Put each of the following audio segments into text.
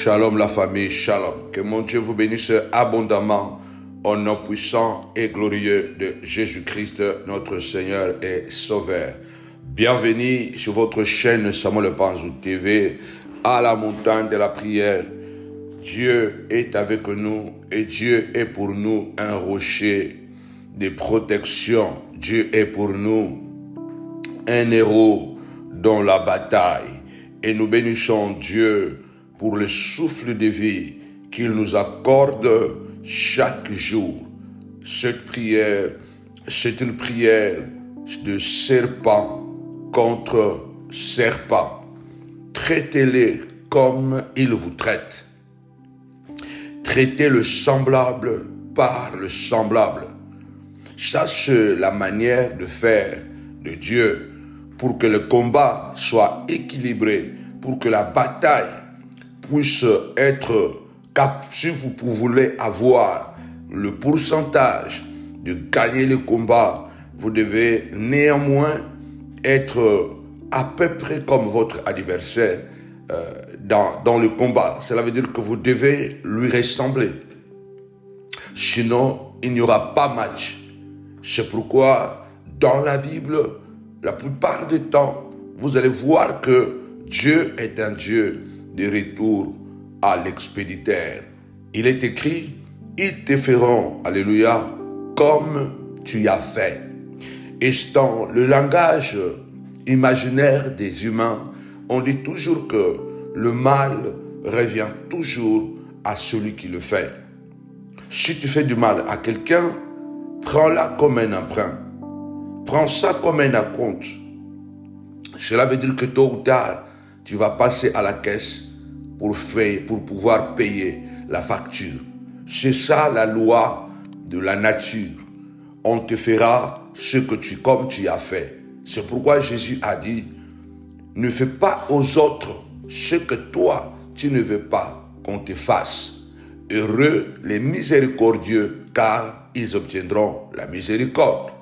Shalom la famille, shalom. Que mon Dieu vous bénisse abondamment au nom puissant et glorieux de Jésus-Christ, notre Seigneur et Sauveur. Bienvenue sur votre chaîne Samuel Panzou TV, à la montagne de la prière. Dieu est avec nous et Dieu est pour nous un rocher de protection. Dieu est pour nous un héros dans la bataille. Et nous bénissons Dieu pour le souffle de vie qu'il nous accorde chaque jour. Cette prière, c'est une prière de serpent contre serpent. Traitez-les comme ils vous traitent. Traitez le semblable par le semblable. Ça, c'est la manière de faire de Dieu pour que le combat soit équilibré, pour que la bataille puisse être, si vous voulez avoir le pourcentage de gagner le combat, vous devez néanmoins être à peu près comme votre adversaire dans le combat. Cela veut dire que vous devez lui ressembler. Sinon, il n'y aura pas match. C'est pourquoi, dans la Bible, la plupart du temps, vous allez voir que Dieu est un Dieu de retour à l'expéditeur. Il est écrit, ils te feront, alléluia, comme tu as fait. Et dans le langage imaginaire des humains, on dit toujours que le mal revient toujours à celui qui le fait. Si tu fais du mal à quelqu'un, prends-la comme un emprunt. Prends ça comme un acompte. Cela veut dire que tôt ou tard, tu vas passer à la caisse pour pouvoir payer la facture. C'est ça la loi de la nature. On te fera ce que comme tu as fait. C'est pourquoi Jésus a dit, ne fais pas aux autres ce que toi, tu ne veux pas qu'on te fasse. Heureux les miséricordieux, car ils obtiendront la miséricorde.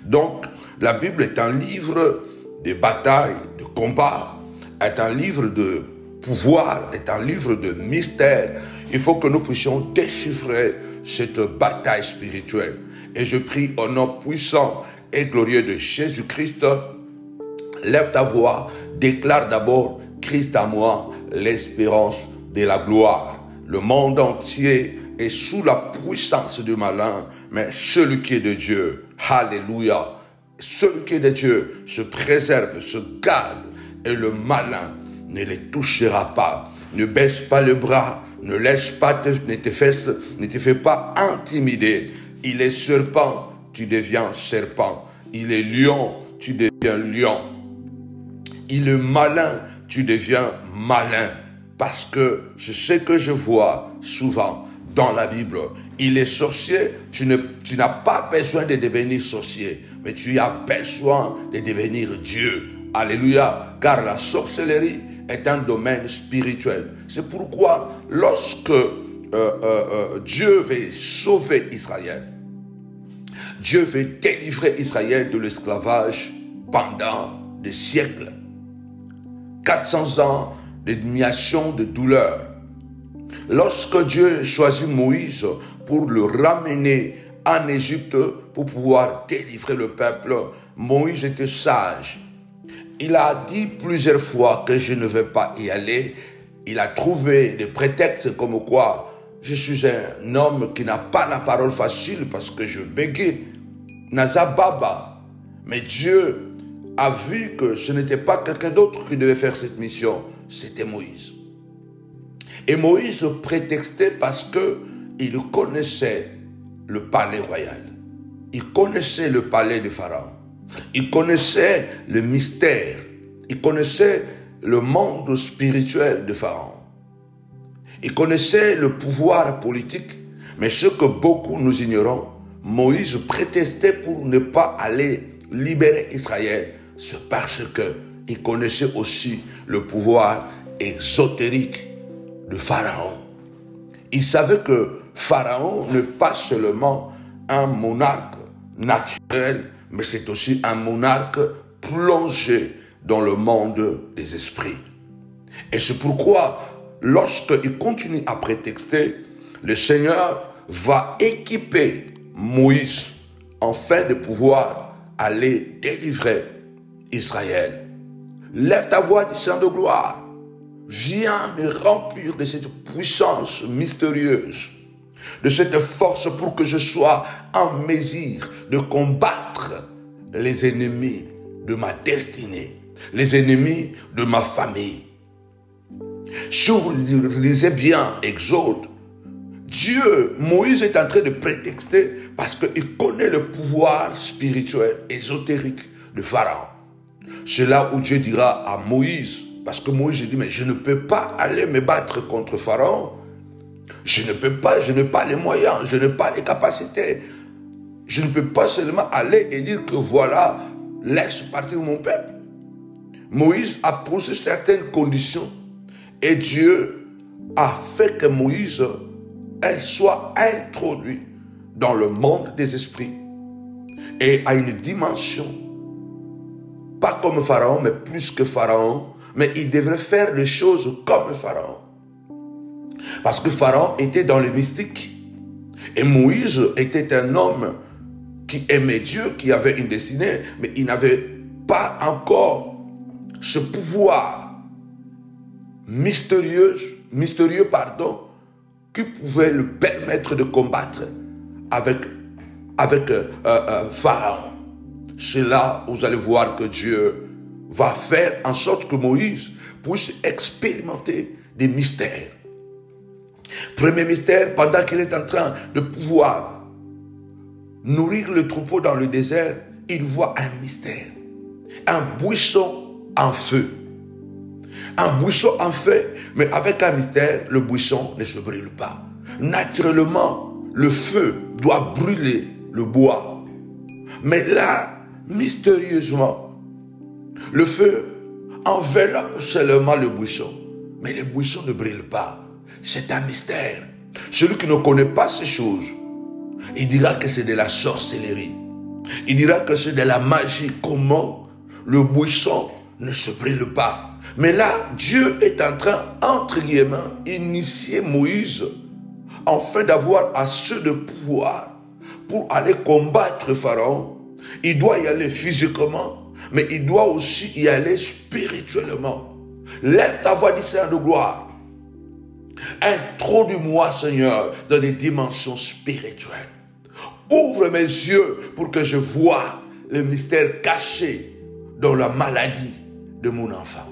Donc, la Bible est un livre de bataille, de combat, est un livre de pouvoir, est un livre de mystère. Il faut que nous puissions déchiffrer cette bataille spirituelle. Et je prie au nom puissant et glorieux de Jésus-Christ, lève ta voix, déclare d'abord Christ à moi, l'espérance de la gloire. Le monde entier est sous la puissance du malin, mais celui qui est de Dieu, alléluia, celui qui est de Dieu se préserve, se garde, et le malin ne les touchera pas. Ne baisse pas le bras, ne te fais pas intimider. Il est serpent, tu deviens serpent. Il est lion, tu deviens lion. Il est malin, tu deviens malin. Parce que c'est ce que je vois souvent dans la Bible. Il est sorcier, tu n'as pas besoin de devenir sorcier, mais tu as besoin de devenir Dieu. Alléluia, car la sorcellerie est un domaine spirituel. C'est pourquoi lorsque Dieu veut sauver Israël, Dieu veut délivrer Israël de l'esclavage pendant des siècles. 400 ans d'humiliation, de douleur. Lorsque Dieu choisit Moïse pour le ramener en Égypte pour pouvoir délivrer le peuple, Moïse était sage. Il a dit plusieurs fois que je ne vais pas y aller. Il a trouvé des prétextes comme quoi je suis un homme qui n'a pas la parole facile parce que je bégaye. Nazababa. Mais Dieu a vu que ce n'était pas quelqu'un d'autre qui devait faire cette mission. C'était Moïse. Et Moïse prétextait parce qu'il connaissait le palais royal. Il connaissait le palais de Pharaon. Il connaissait le mystère. Il connaissait le monde spirituel de Pharaon. Il connaissait le pouvoir politique. Mais ce que beaucoup nous ignorons, Moïse prétextait pour ne pas aller libérer Israël. C'est parce qu'il connaissait aussi le pouvoir ésotérique de Pharaon. Il savait que Pharaon n'est pas seulement un monarque naturel, mais c'est aussi un monarque plongé dans le monde des esprits. Et c'est pourquoi lorsqu'il continue à prétexter, le Seigneur va équiper Moïse afin de pouvoir aller délivrer Israël. Lève ta voix du chant de gloire. Viens me remplir de cette puissance mystérieuse, de cette force pour que je sois en mesure de combattre les ennemis de ma destinée, les ennemis de ma famille. Si vous lisez bien Exode, Dieu, Moïse est en train de prétexter parce qu'il connaît le pouvoir spirituel, ésotérique de Pharaon. C'est là où Dieu dira à Moïse, parce que Moïse dit, mais je ne peux pas aller me battre contre Pharaon. Je ne peux pas, je n'ai pas les moyens, je n'ai pas les capacités. Je ne peux pas seulement aller et dire que voilà, laisse partir mon peuple. Moïse a posé certaines conditions et Dieu a fait que Moïse soit introduit dans le monde des esprits et à une dimension, pas comme Pharaon, mais plus que Pharaon, mais il devrait faire les choses comme Pharaon. Parce que Pharaon était dans le mystique et Moïse était un homme qui aimait Dieu, qui avait une destinée, mais il n'avait pas encore ce pouvoir mystérieux, qui pouvait lui permettre de combattre avec Pharaon. C'est là où vous allez voir que Dieu va faire en sorte que Moïse puisse expérimenter des mystères. Premier mystère, pendant qu'il est en train de pouvoir nourrir le troupeau dans le désert, il voit un mystère. Un buisson en feu. Un buisson en feu, mais avec un mystère, le buisson ne se brûle pas. Naturellement, le feu doit brûler le bois. Mais là, mystérieusement, le feu enveloppe seulement le buisson. Mais le buisson ne brûle pas. C'est un mystère. Celui qui ne connaît pas ces choses, il dira que c'est de la sorcellerie. Il dira que c'est de la magie. Comment le buisson ne se brûle pas? Mais là, Dieu est en train, entre guillemets, d'initier Moïse afin d'avoir assez de pouvoir pour aller combattre Pharaon. Il doit y aller physiquement, mais il doit aussi y aller spirituellement. Lève ta voix, dis Seigneur de gloire. Introduis-moi, Seigneur, dans des dimensions spirituelles. Ouvre mes yeux pour que je voie le mystère caché dans la maladie de mon enfant.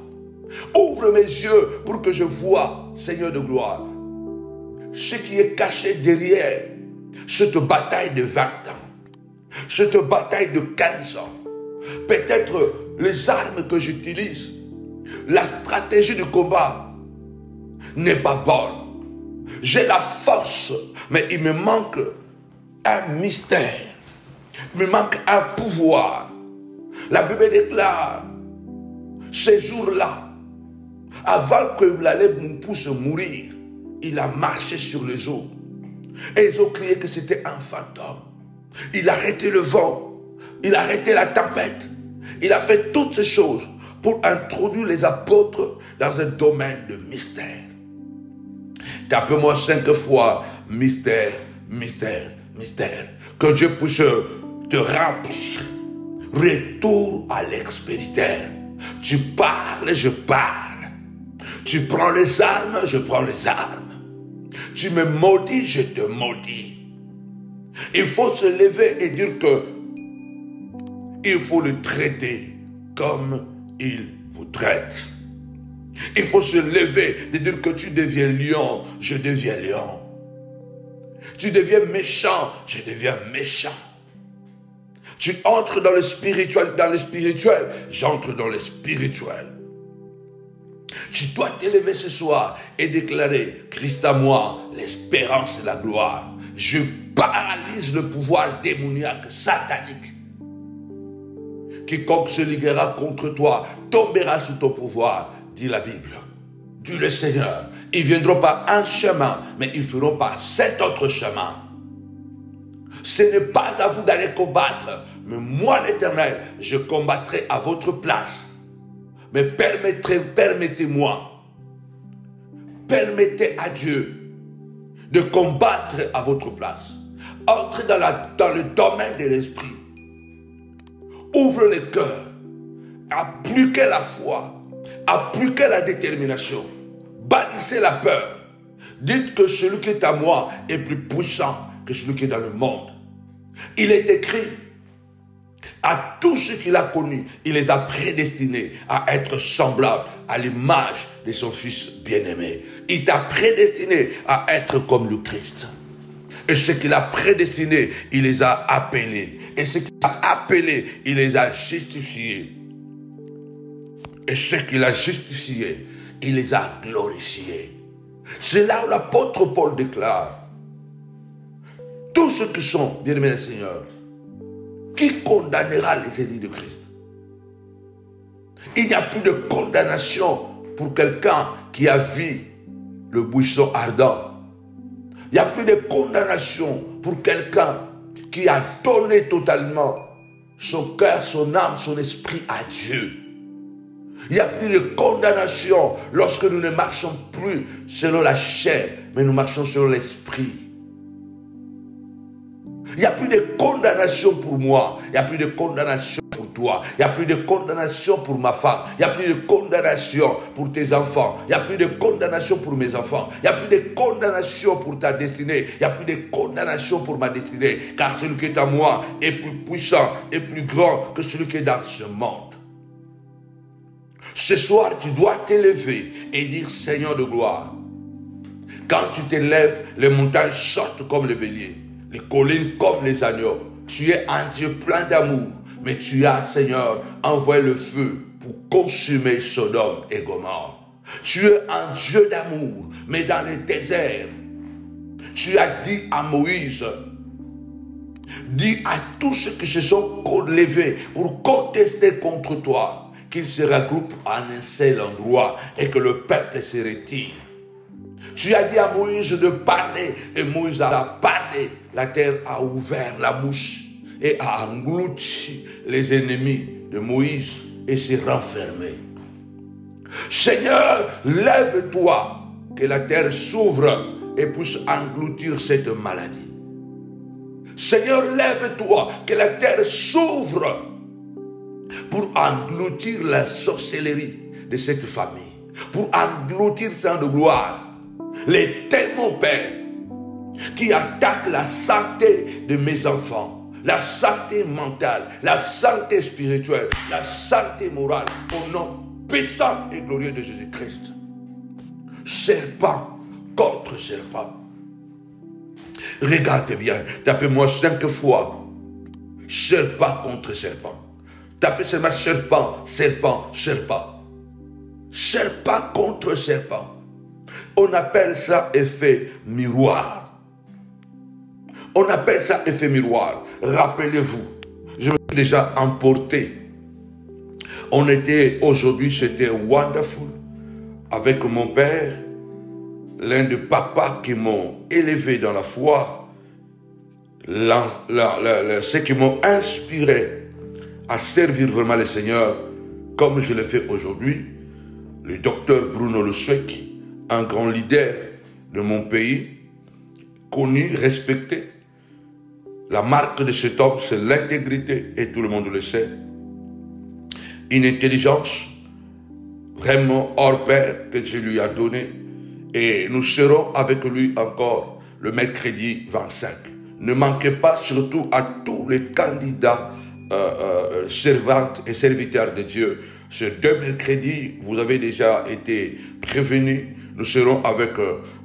Ouvre mes yeux pour que je voie, Seigneur de gloire, ce qui est caché derrière cette bataille de 20 ans, cette bataille de 15 ans. Peut-être les armes que j'utilise, la stratégie du combat n'est pas bonne. J'ai la force, mais il me manque un mystère. Il me manque un pouvoir. La Bible déclare, ces jours-là, avant que l'allait puisse mourir, il a marché sur les eaux. Et ils ont crié que c'était un fantôme. Il a arrêté le vent. Il a arrêté la tempête. Il a fait toutes ces choses pour introduire les apôtres dans un domaine de mystère. Tape-moi 5 fois, mystère, mystère, mystère. Que Dieu puisse te remplir. Retour à l'expéritaire. Tu parles, je parle. Tu prends les armes, je prends les armes. Tu me maudis, je te maudis. Il faut se lever et dire que il faut le traiter comme il vous traite. Il faut se lever et dire que tu deviens lion, je deviens lion. Tu deviens méchant, je deviens méchant. Tu entres dans le spirituel, j'entre dans le spirituel. Tu dois t'élever ce soir et déclarer, Christ à moi, l'espérance de la gloire. Je paralyse le pouvoir démoniaque, satanique. Quiconque se liguera contre toi tombera sous ton pouvoir, dit la Bible. Dit le Seigneur. Ils ne viendront pas un chemin, mais ils feront par 7 autres chemins. Ce n'est pas à vous d'aller combattre, mais moi l'Éternel, je combattrai à votre place. Mais permettez-moi Permettez à Dieu de combattre à votre place. Entrez dans le domaine de l'esprit. Ouvre le cœur. Appliquez la foi. Appliquez la détermination. Bannissez la peur. Dites que celui qui est à moi est plus puissant que celui qui est dans le monde. Il est écrit, à tous ceux qu'il a connus, il les a prédestinés à être semblables à l'image de son Fils bien-aimé. Il t'a prédestiné à être comme le Christ. Et ce qu'il a prédestiné, il les a appelés. Et ce qu'il a appelés, il les a justifiés. Et ce qu'il a justifié, il les a glorifiés. C'est là où l'apôtre Paul déclare, tous ceux qui sont, bien-aimés du Seigneur, qui condamnera les ennemis de Christ? Il n'y a plus de condamnation pour quelqu'un qui a vu le buisson ardent. Il n'y a plus de condamnation pour quelqu'un qui a donné totalement son cœur, son âme, son esprit à Dieu. Il n'y a plus de condamnation lorsque nous ne marchons plus selon la chair, mais nous marchons selon l'esprit. Il n'y a plus de condamnation pour moi. Il n'y a plus de condamnation pour toi. Il n'y a plus de condamnation pour ma femme. Il n'y a plus de condamnation pour tes enfants. Il n'y a plus de condamnation pour mes enfants. Il n'y a plus de condamnation pour ta destinée. Il n'y a plus de condamnation pour ma destinée. Car celui qui est à moi est plus puissant et plus grand que celui qui est dans ce monde. Ce soir, tu dois t'élever et dire, Seigneur de gloire, quand tu t'élèves, les montagnes sortent comme les béliers, les collines comme les agneaux. Tu es un Dieu plein d'amour, mais tu as, Seigneur, envoyé le feu pour consumer Sodome et Gomorrhe. Tu es un Dieu d'amour, mais dans le désert, tu as dit à Moïse, dis à tous ceux qui se sont levés pour contester contre toi, qu'ils se regroupent en un seul endroit et que le peuple se retire. Tu as dit à Moïse de parler et Moïse a parlé. La terre a ouvert la bouche et a englouti les ennemis de Moïse et s'est renfermé. Seigneur, lève-toi, que la terre s'ouvre et puisse engloutir cette maladie. Seigneur, lève-toi, que la terre s'ouvre pour engloutir la sorcellerie de cette famille, pour engloutir sans de gloire les démons, Père, qui attaquent la santé de mes enfants, la santé mentale, la santé spirituelle, la santé morale, au nom puissant et glorieux de Jésus-Christ. Serpent contre serpent. Regardez bien, tapez-moi 5 fois. Serpent contre serpent. Tapez seulement serpent, serpent, serpent. Serpent contre serpent. On appelle ça effet miroir. On appelle ça effet miroir. Rappelez-vous, je me suis déjà emporté. On était, aujourd'hui, c'était wonderful. Avec mon père, l'un des papas qui m'ont élevé dans la foi, ceux qui m'ont inspiré à servir vraiment le Seigneur, comme je le fais aujourd'hui, le docteur Bruno Lusweki, un grand leader de mon pays, connu, respecté. La marque de cet homme, c'est l'intégrité, et tout le monde le sait. Une intelligence vraiment hors pair que Dieu lui a donnée. Et nous serons avec lui encore le mercredi 25. Ne manquez pas surtout à tous les candidats servantes et serviteurs de Dieu. Ces 2 mercredis, vous avez déjà été prévenus. Nous serons avec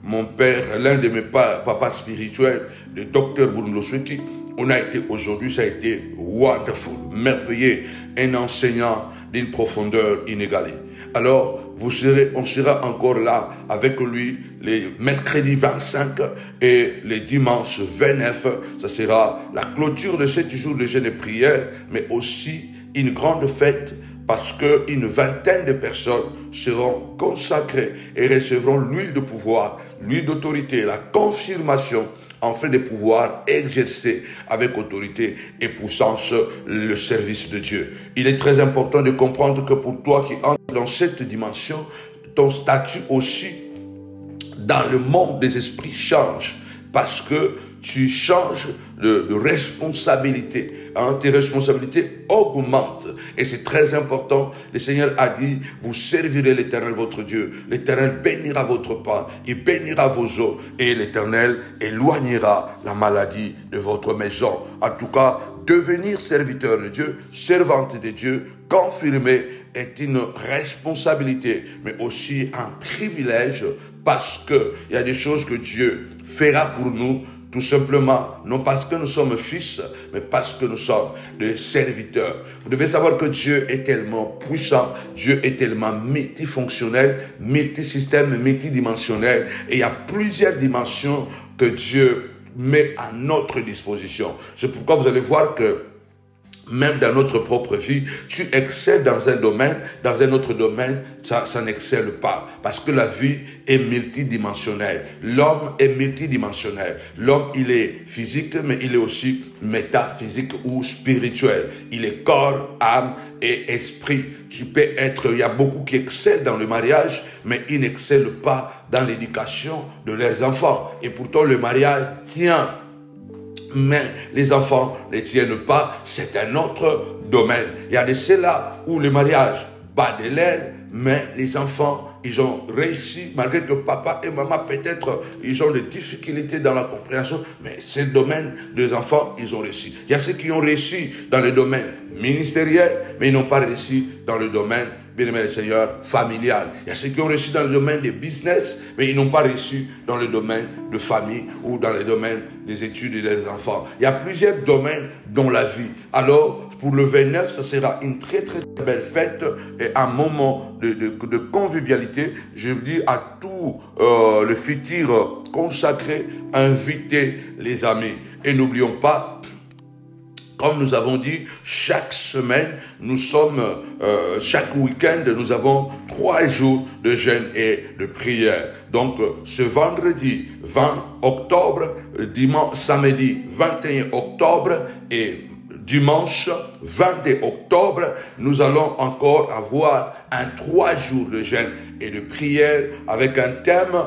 mon père, l'un de mes papas spirituels, le docteur Bruno Lusweki. On a été aujourd'hui, ça a été wonderful, merveilleux, un enseignant d'une profondeur inégalée. Alors, on sera encore là avec lui les mercredis 25 et les dimanches 29. Ça sera la clôture de 7 jours de jeûne et prière, mais aussi une grande fête parce qu'une vingtaine de personnes seront consacrées et recevront l'huile de pouvoir, l'huile d'autorité, la confirmation afin de pouvoir exercer avec autorité et puissance le service de Dieu. Il est très important de comprendre que pour toi qui entres dans cette dimension, ton statut aussi dans le monde des esprits change parce que tu changes de responsabilité. Hein, tes responsabilités augmentent. Et c'est très important. Le Seigneur a dit, vous servirez l'Éternel votre Dieu. L'Éternel bénira votre pain. Il bénira vos eaux. Et l'Éternel éloignera la maladie de votre maison. En tout cas, devenir serviteur de Dieu, servante de Dieu, confirmé, est une responsabilité, mais aussi un privilège parce que il y a des choses que Dieu fera pour nous, tout simplement, non parce que nous sommes fils, mais parce que nous sommes des serviteurs. Vous devez savoir que Dieu est tellement puissant, Dieu est tellement multifonctionnel, multisystème, multidimensionnel, et il y a plusieurs dimensions que Dieu met à notre disposition. C'est pourquoi vous allez voir que même dans notre propre vie, tu excelles dans un domaine, dans un autre domaine, ça n'excelle pas. Parce que la vie est multidimensionnelle. L'homme est multidimensionnel. L'homme, il est physique, mais il est aussi métaphysique ou spirituel. Il est corps, âme et esprit. Tu peux être, il y a beaucoup qui excellent dans le mariage, mais ils n'excellent pas dans l'éducation de leurs enfants. Et pourtant, le mariage tient. Mais les enfants ne tiennent pas, c'est un autre domaine. Il y a de ceux-là où le mariage bat de l'aile, mais les enfants, ils ont réussi, malgré que papa et maman, peut-être, ils ont des difficultés dans la compréhension, mais ce domaine des enfants, ils ont réussi. Il y a ceux qui ont réussi dans le domaine ministériel, mais ils n'ont pas réussi dans le domaine, bien-aimé le Seigneur, familial. Il y a ceux qui ont réussi dans le domaine des business, mais ils n'ont pas réussi dans le domaine de famille ou dans le domaine des études des enfants. Il y a plusieurs domaines dans la vie. Alors, pour le 29, ce sera une très très belle fête et un moment de convivialité. Je dis à tout le futur consacré, invitez les amis. Et n'oublions pas, comme nous avons dit, chaque semaine, nous sommes, chaque week-end, nous avons 3 jours de jeûne et de prière. Donc, ce vendredi 20 octobre, dimanche, samedi 21 octobre et dimanche 22 octobre, nous allons encore avoir un 3 jours de jeûne et de prière avec un thème,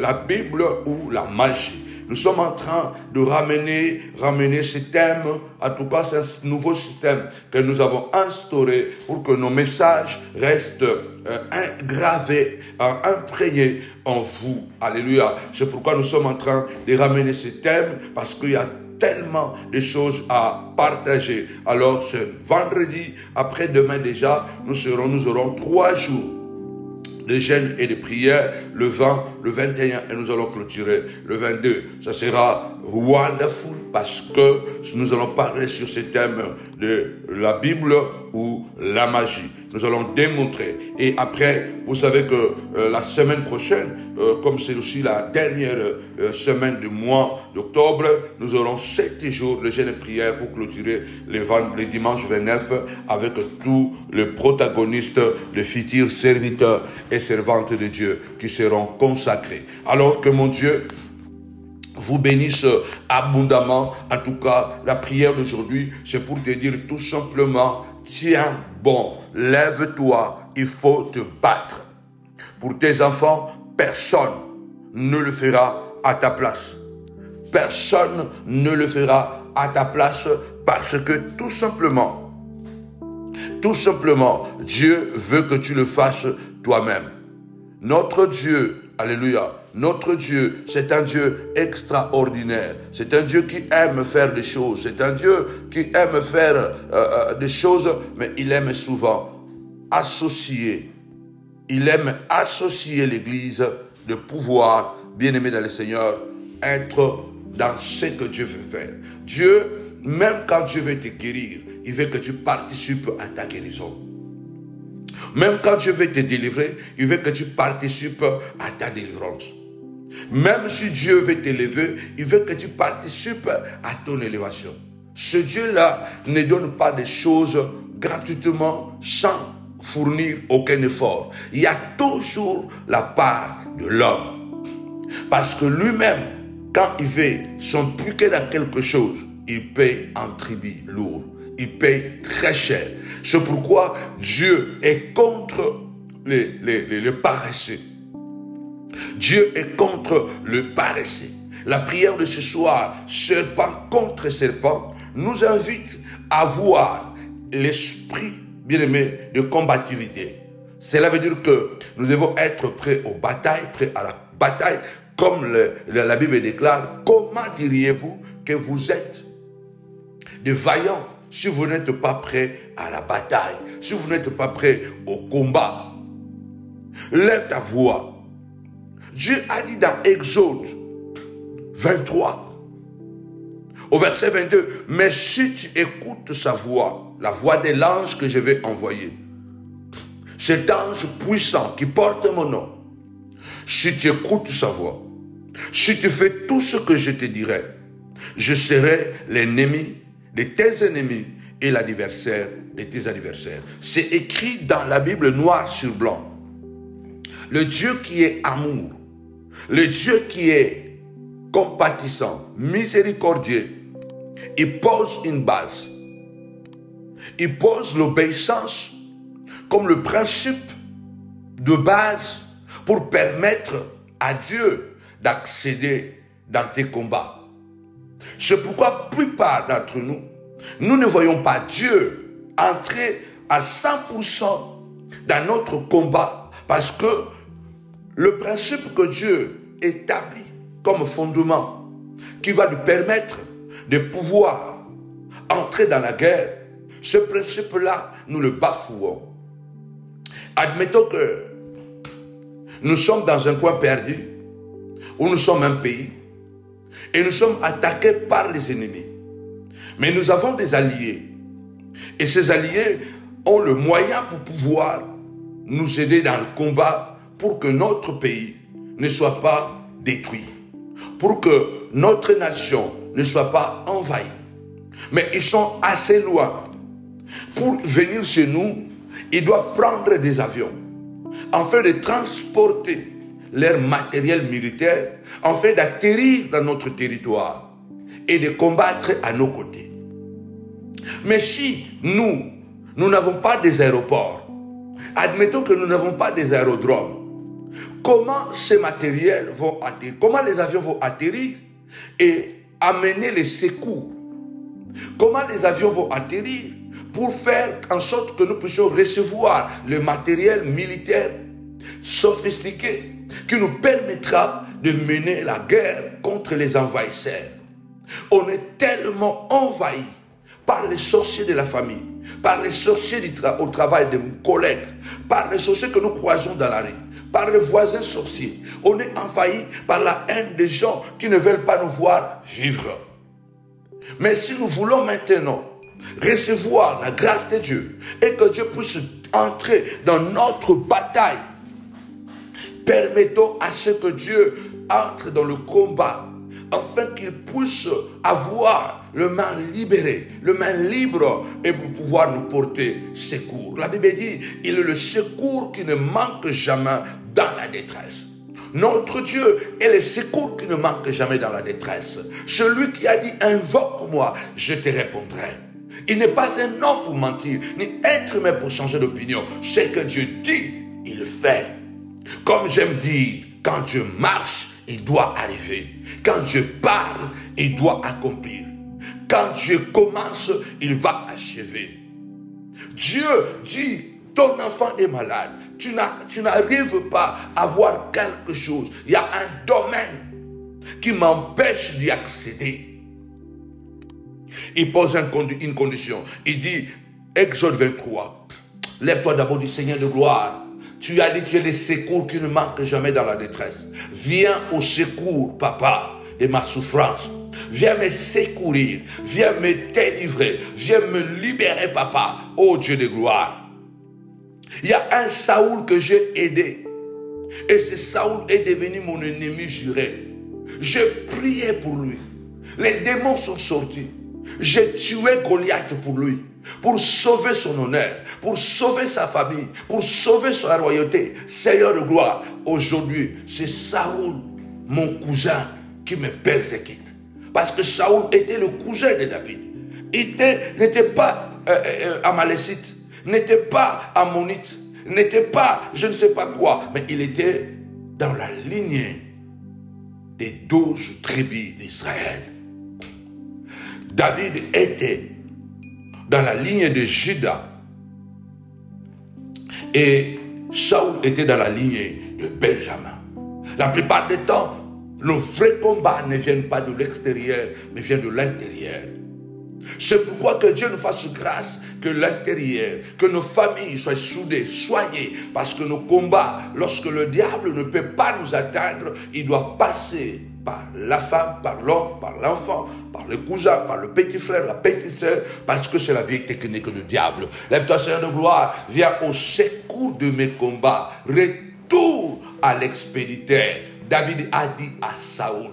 la Bible ou la magie. Nous sommes en train de ramener ce thème, en tout cas c'est un nouveau système que nous avons instauré pour que nos messages restent gravés, imprégnés en vous. Alléluia. C'est pourquoi nous sommes en train de ramener ce thème parce qu'il y a tellement de choses à partager. Alors ce vendredi, après-demain déjà, nous aurons 3 jours de jeûne et de prière, le 20, le 21, et nous allons clôturer le 22. Ça sera wonderful parce que nous allons parler sur ce thème de la Bible ou la magie. Nous allons démontrer. Et après, vous savez que la semaine prochaine, comme c'est aussi la dernière semaine du mois d'octobre, nous aurons 7 jours de jeûne et prière pour clôturer les dimanches 29 avec tous les protagonistes, les futurs serviteurs et servantes de Dieu qui seront consacrés. Alors que mon Dieu vous bénisse abondamment. En tout cas, la prière d'aujourd'hui, c'est pour te dire tout simplement, tiens bon, lève-toi, il faut te battre. Pour tes enfants, personne ne le fera à ta place. Personne ne le fera à ta place parce que tout simplement, Dieu veut que tu le fasses toi-même. Notre Dieu, alléluia, notre Dieu, c'est un Dieu extraordinaire. C'est un Dieu qui aime faire des choses. C'est un Dieu qui aime faire des choses, mais il aime souvent associer. Il aime associer l'Église de pouvoir, bien-aimé dans le Seigneur, être dans ce que Dieu veut faire. Dieu, même quand Dieu veut te guérir, il veut que tu participes à ta guérison. Même quand Dieu veut te délivrer, il veut que tu participes à ta délivrance. Même si Dieu veut t'élever, il veut que tu participes à ton élévation. Ce Dieu-là ne donne pas des choses gratuitement sans fournir aucun effort. Il y a toujours la part de l'homme. Parce que lui-même, quand il veut s'impliquer dans quelque chose, il paye un tribut lourd. Il paye très cher. C'est pourquoi Dieu est contre les paresseux. Dieu est contre le paresseux. La prière de ce soir, serpent contre serpent, nous invite à voir l'esprit, bien-aimé, de combativité. Cela veut dire que nous devons être prêts aux batailles, prêts à la bataille, comme la Bible déclare. Comment diriez-vous que vous êtes des vaillants si vous n'êtes pas prêts à la bataille, si vous n'êtes pas prêts au combat? Lève ta voix. Dieu a dit dans Exode 23, au verset 22, mais si tu écoutes sa voix, la voix de l'ange que je vais envoyer, cet ange puissant qui porte mon nom, si tu écoutes sa voix, si tu fais tout ce que je te dirai, je serai l'ennemi de tes ennemis et l'adversaire de tes adversaires. C'est écrit dans la Bible noir sur blanc. Le Dieu qui est amour, le Dieu qui est compatissant, miséricordieux, il pose une base. Il pose l'obéissance comme le principe de base pour permettre à Dieu d'accéder dans tes combats. C'est pourquoi la plupart d'entre nous, nous ne voyons pas Dieu entrer à 100% dans notre combat parce que le principe que Dieu établit comme fondement qui va lui permettre de pouvoir entrer dans la guerre, ce principe-là, nous le bafouons. Admettons que nous sommes dans un coin perdu, où nous sommes un pays, et nous sommes attaqués par les ennemis. Mais nous avons des alliés. Et ces alliés ont le moyen pour pouvoir nous aider dans le combat pour que notre pays ne soit pas détruit, pour que notre nation ne soit pas envahie. Mais ils sont assez loin. Pour venir chez nous, ils doivent prendre des avions afin de transporter leur matériel militaire, afin d'atterrir dans notre territoire et de combattre à nos côtés. Mais si nous n'avons pas des aéroports, admettons que nous n'avons pas des aérodromes, comment ces matériels vont atterrir? Comment les avions vont atterrir et amener les secours? Comment les avions vont atterrir pour faire en sorte que nous puissions recevoir le matériel militaire sophistiqué qui nous permettra de mener la guerre contre les envahisseurs? On est tellement envahi par les sorciers de la famille, par les sorciers au travail de mes collègues, par les sorciers que nous croisons dans la rue, par les voisins sorciers. On est envahi par la haine des gens qui ne veulent pas nous voir vivre. Mais si nous voulons maintenant recevoir la grâce de Dieu et que Dieu puisse entrer dans notre bataille, permettons à ce que Dieu entre dans le combat afin qu'il puisse avoir le main libéré, le main libre et pour pouvoir nous porter secours. La Bible dit, il est le secours qui ne manque jamais dans la détresse. Notre Dieu est le secours qui ne manque jamais dans la détresse. Celui qui a dit, invoque-moi, je te répondrai. Il n'est pas un homme pour mentir, ni être humain pour changer d'opinion. Ce que Dieu dit, il fait. Comme j'aime dire, quand Dieu marche, il doit arriver. Quand Dieu parle, il doit accomplir. Quand Dieu commence, il va achever. Dieu dit, ton enfant est malade. Tu n'arrives pas à voir quelque chose. Il y a un domaine qui m'empêche d'y accéder. Il pose une condition. Il dit, Exode 23, lève-toi d'abord du Seigneur de gloire. Tu as dit que tu es le secours qui ne manque jamais dans la détresse. Viens au secours, papa, de ma souffrance. Viens me secourir. Viens me délivrer. Viens me libérer, papa, ô Dieu de gloire. Il y a un Saoul que j'ai aidé. Et ce Saoul est devenu mon ennemi juré. J'ai prié pour lui. Les démons sont sortis. J'ai tué Goliath pour lui. Pour sauver son honneur, pour sauver sa famille, pour sauver sa royauté. Seigneur de gloire, aujourd'hui, c'est Saoul, mon cousin, qui me persécute. Parce que Saoul était le cousin de David. Il n'était pas amalécite, n'était pas ammonite, n'était pas je ne sais pas quoi, mais il était dans la lignée des 12 tribus d'Israël. David était dans la lignée de Juda et Saül était dans la lignée de Benjamin. La plupart des temps, nos vrais combats ne viennent pas de l'extérieur, mais viennent de l'intérieur. C'est pourquoi que Dieu nous fasse grâce que l'intérieur, que nos familles soient soudées, soignées, parce que nos combats, lorsque le diable ne peut pas nous atteindre, il doit passer par la femme, par l'homme, par l'enfant, par le cousin, par le petit frère, la petite sœur, parce que c'est la vieille technique du diable. Lève-toi, Seigneur de gloire, viens au secours de mes combats, retour à l'expéditeur. David a dit à Saül,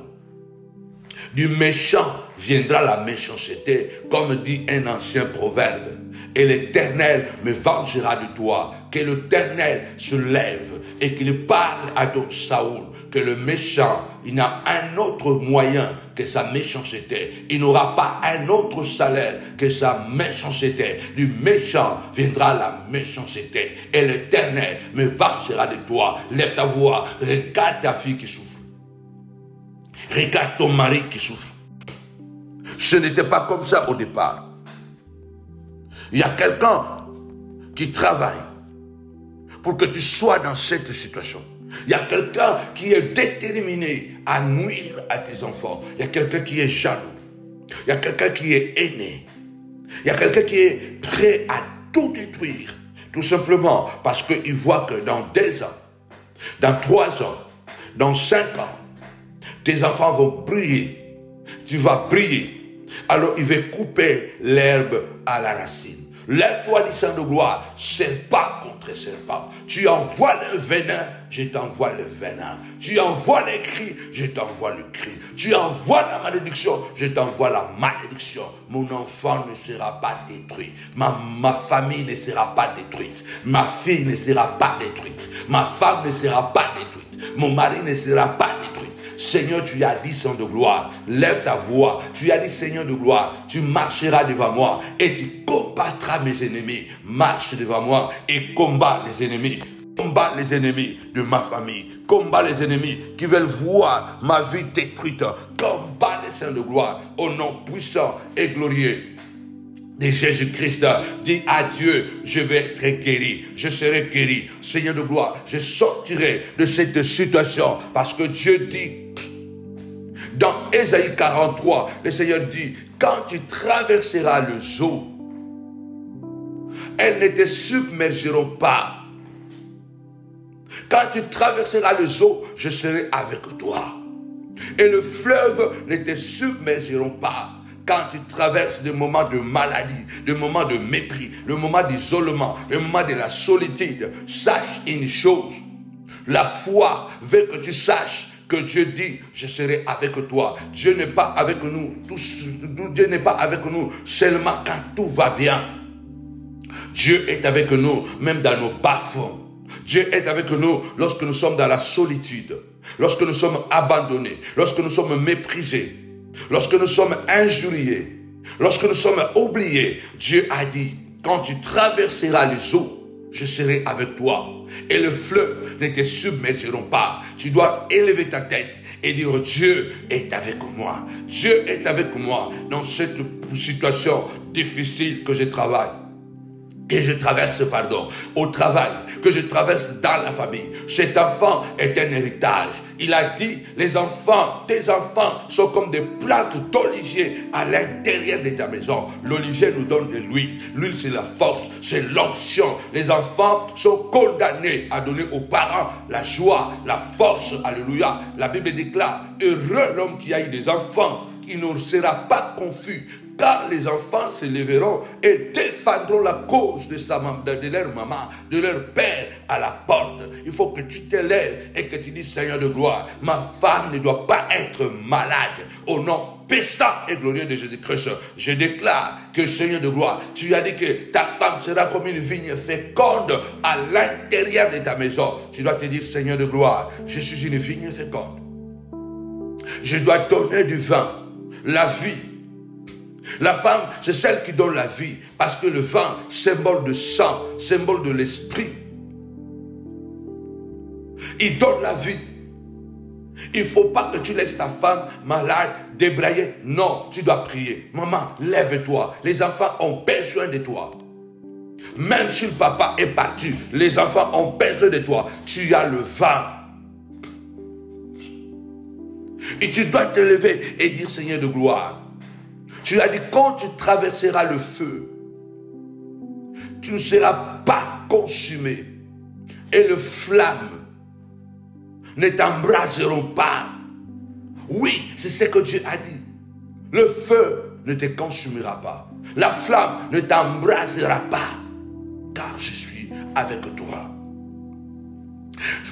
du méchant viendra la méchanceté, comme dit un ancien proverbe. Et l'Éternel me vengera de toi. Que l'Éternel se lève et qu'il parle à ton Saül. Que le méchant, il n'a un autre moyen que sa méchanceté. Il n'aura pas un autre salaire que sa méchanceté. Du méchant viendra la méchanceté. Et l'Éternel me vengera de toi. Lève ta voix, regarde ta fille qui souffre. Regarde ton mari qui souffre. Ce n'était pas comme ça au départ. Il y a quelqu'un qui travaille pour que tu sois dans cette situation. Il y a quelqu'un qui est déterminé à nuire à tes enfants. Il y a quelqu'un qui est jaloux. Il y a quelqu'un qui est aîné. Il y a quelqu'un qui est prêt à tout détruire. Tout simplement parce qu'il voit que dans 2 ans, dans 3 ans, dans 5 ans, tes enfants vont briller. Tu vas briller. Alors il va couper l'herbe à la racine. Lève-toi, dit Saint de gloire, serpent contre serpent. Tu envoies le venin, je t'envoie le venin. Tu envoies les cris, je t'envoie le cri. Tu envoies la malédiction, je t'envoie la malédiction. Mon enfant ne sera pas détruit. Ma famille ne sera pas détruite. Ma fille ne sera pas détruite. Ma femme ne sera pas détruite. Mon mari ne sera pas détruit. Seigneur, tu as dit, Saint de gloire, lève ta voix. Tu as dit, Seigneur de gloire, tu marcheras devant moi et tu combattras mes ennemis. Marche devant moi et combat les ennemis. Combat les ennemis de ma famille. Combat les ennemis qui veulent voir ma vie détruite. Combat les saints de gloire au nom puissant et glorieux de Jésus-Christ. Dis à Dieu, je vais être guéri, je serai guéri. Seigneur de gloire, je sortirai de cette situation parce que Dieu dit, dans Ésaïe 43, le Seigneur dit, quand tu traverseras les eaux, elles ne te submergeront pas. Quand tu traverseras les eaux, je serai avec toi. Et le fleuve ne te submergeront pas. Quand tu traverses des moments de maladie, des moments de mépris, le moment d'isolement, le moment de la solitude, sache une chose. La foi veut que tu saches que Dieu dit, je serai avec toi. Dieu n'est pas avec nous. Dieu n'est pas avec nous seulement quand tout va bien. Dieu est avec nous, même dans nos bas-fonds. Dieu est avec nous lorsque nous sommes dans la solitude, lorsque nous sommes abandonnés, lorsque nous sommes méprisés, lorsque nous sommes injuriés, lorsque nous sommes oubliés. Dieu a dit, quand tu traverseras les eaux, je serai avec toi. Et le fleuve ne te submergeront pas. Tu dois élever ta tête et dire, Dieu est avec moi. Dieu est avec moi dans cette situation difficile que je travaille. Que je traverse, au travail, que je traverse dans la famille. Cet enfant est un héritage. Il a dit, les enfants, tes enfants sont comme des plantes d'olivier à l'intérieur de ta maison. L'olivier nous donne de l'huile. L'huile, c'est la force, c'est l'onction. Les enfants sont condamnés à donner aux parents la joie, la force. Alléluia. La Bible déclare, heureux l'homme qui a eu des enfants, qui ne sera pas confus. Car les enfants se lèveront et défendront la cause de leur maman, de leur père à la porte. Il faut que tu te lèves et que tu dis, Seigneur de gloire, ma femme ne doit pas être malade. Au nom puissant et glorieux de Jésus-Christ, je déclare que, Seigneur de gloire, tu as dit que ta femme sera comme une vigne féconde à l'intérieur de ta maison. Tu dois te dire, Seigneur de gloire, je suis une vigne féconde. Je dois donner du vin, la vie. La femme, c'est celle qui donne la vie, parce que le vin, symbole de sang, symbole de l'esprit. Il donne la vie. Il ne faut pas que tu laisses ta femme malade, débraillée. Non, tu dois prier. Maman, lève-toi. Les enfants ont besoin de toi. Même si le papa est parti, les enfants ont besoin de toi. Tu as le vent. Et tu dois te lever et dire, Seigneur de gloire, tu as dit, quand tu traverseras le feu, tu ne seras pas consumé. Et le flamme ne t'embraseront pas. Oui, c'est ce que Dieu a dit. Le feu ne te consumera pas. La flamme ne t'embrasera pas. Car je suis avec toi.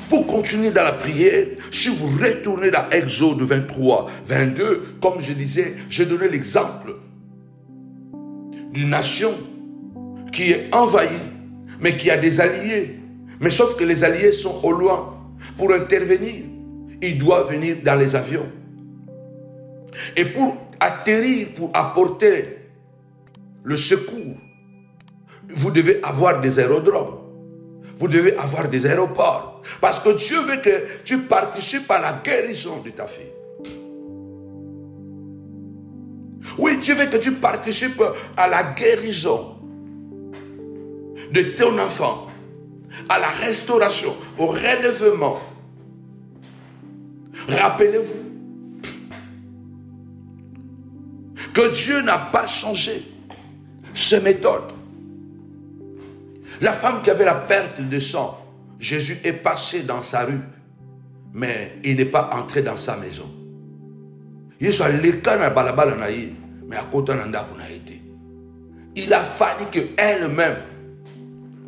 Pour continuer dans la prière, si vous retournez dans Exode 23, 22, comme je disais, je donnais l'exemple d'une nation qui est envahie, mais qui a des alliés. Mais sauf que les alliés sont au loin. Pour intervenir, ils doivent venir dans les avions. Et pour atterrir, pour apporter le secours, vous devez avoir des aérodromes. Vous devez avoir des aéroports. Parce que Dieu veut que tu participes à la guérison de ta fille. Oui, Dieu veut que tu participes à la guérison de ton enfant, à la restauration, au relèvement. Rappelez-vous que Dieu n'a pas changé ses méthodes. La femme qui avait la perte de sang, Jésus est passé dans sa rue, mais il n'est pas entré dans sa maison. Il a fallu qu'elle-même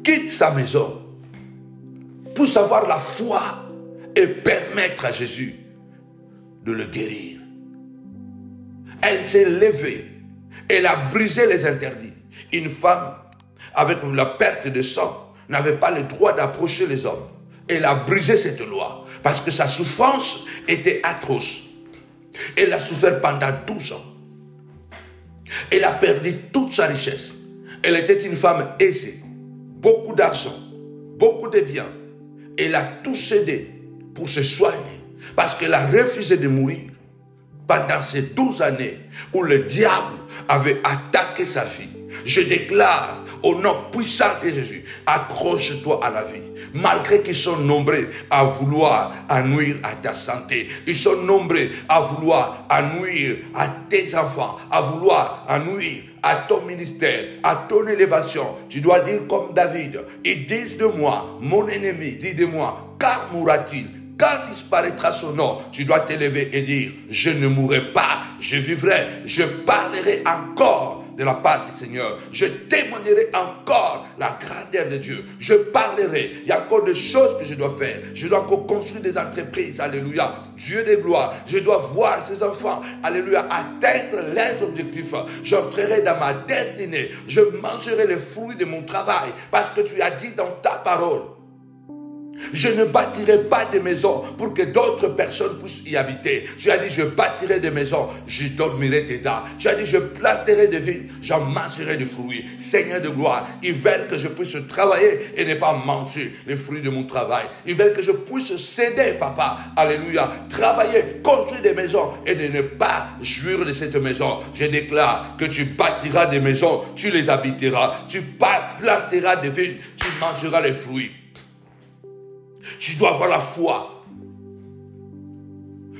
quitte sa maison pour savoir la foi et permettre à Jésus de le guérir. Elle s'est levée, elle a brisé les interdits. Une femme avec la perte de sang n'avait pas le droit d'approcher les hommes. Elle a brisé cette loi parce que sa souffrance était atroce. Elle a souffert pendant 12 ans. Elle a perdu toute sa richesse. Elle était une femme aisée, beaucoup d'argent, beaucoup de biens. Elle a tout cédé pour se soigner parce qu'elle a refusé de mourir pendant ces 12 années où le diable avait attaqué sa fille. Je déclare au nom puissant de Jésus, accroche-toi à la vie. Malgré qu'ils sont nombreux à vouloir nuire à ta santé, ils sont nombreux à vouloir nuire à tes enfants, à vouloir nuire à ton ministère, à ton élévation. Tu dois dire comme David, ils disent de moi, mon ennemi dit de moi, quand mourra-t-il? Quand disparaîtra son nom, tu dois t'élever et dire, je ne mourrai pas, je vivrai, je parlerai encore de la part du Seigneur. Je témoignerai encore la grandeur de Dieu. Je parlerai. Il y a encore des choses que je dois faire. Je dois encore construire des entreprises. Alléluia. Dieu de gloire. Je dois voir ces enfants. Alléluia. Atteindre leurs objectifs. J'entrerai dans ma destinée. Je mangerai les fruits de mon travail. Parce que tu as dit dans ta parole, je ne bâtirai pas de maisons pour que d'autres personnes puissent y habiter. Tu as dit, je bâtirai des maisons, j'y dormirai dedans. Tu as dit, je planterai des vignes, j'en mangerai des fruits. Seigneur de gloire, ils veulent que je puisse travailler et ne pas manger les fruits de mon travail. Ils veulent que je puisse céder, papa. Alléluia. Travailler, construire des maisons et de ne pas jouir de cette maison. Je déclare que tu bâtiras des maisons, tu les habiteras. Tu planteras des vignes, tu mangeras les fruits. Tu dois avoir la foi.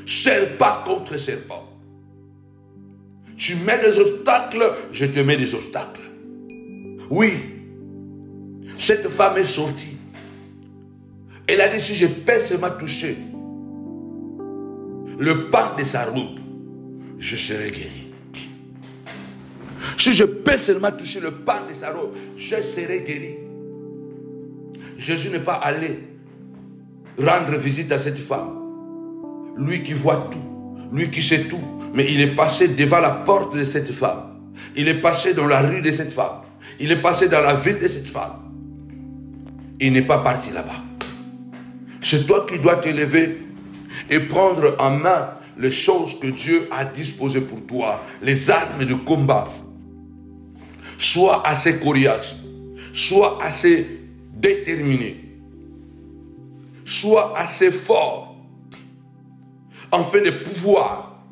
Serpent contre serpent. Tu mets des obstacles, je te mets des obstacles. Oui, cette femme est sortie. Elle a dit, si je peux seulement toucher le pan de sa robe, je serai guéri. Si je peux seulement toucher le pan de sa robe, je serai guéri. Jésus n'est pas allé rendre visite à cette femme. Lui qui voit tout, lui qui sait tout. Mais il est passé devant la porte de cette femme. Il est passé dans la rue de cette femme. Il est passé dans la ville de cette femme. Il n'est pas parti là-bas. C'est toi qui dois te lever et prendre en main les choses que Dieu a disposées pour toi. Les armes de combat. Sois assez coriace. Sois assez déterminé. Sois assez fort. afin de pouvoir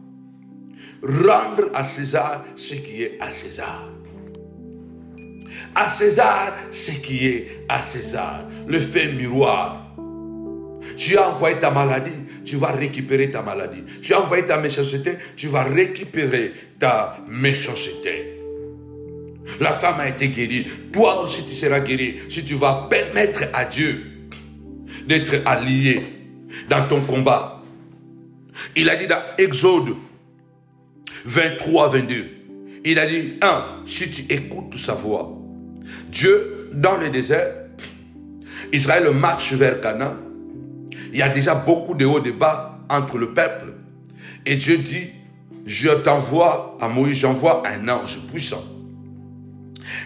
rendre à César ce qui est à César. À César ce qui est à César. Le fait miroir. Tu as envoyé ta maladie, tu vas récupérer ta maladie. Tu as envoyé ta méchanceté, tu vas récupérer ta méchanceté. La femme a été guérie. Toi aussi tu seras guéri si tu vas permettre à Dieu d'être allié dans ton combat. Il a dit dans Exode 23-22, il a dit, 1, si tu écoutes sa voix. Dieu, dans le désert, Israël marche vers Canaan. Il y a déjà beaucoup de hauts et de bas entre le peuple. Et Dieu dit, je t'envoie à Moïse, j'envoie un ange puissant.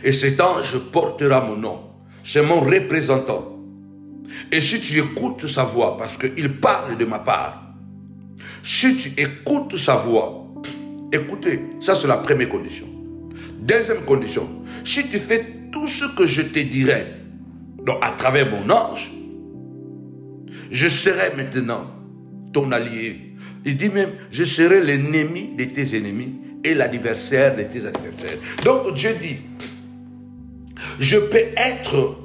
Et cet ange portera mon nom. C'est mon représentant. Et si tu écoutes sa voix, parce qu'il parle de ma part, si tu écoutes sa voix, écoutez, ça c'est la première condition. Deuxième condition, si tu fais tout ce que je te dirai, donc à travers mon ange, je serai maintenant ton allié. Il dit même, je serai l'ennemi de tes ennemis et l'adversaire de tes adversaires. Donc Dieu dit, je peux être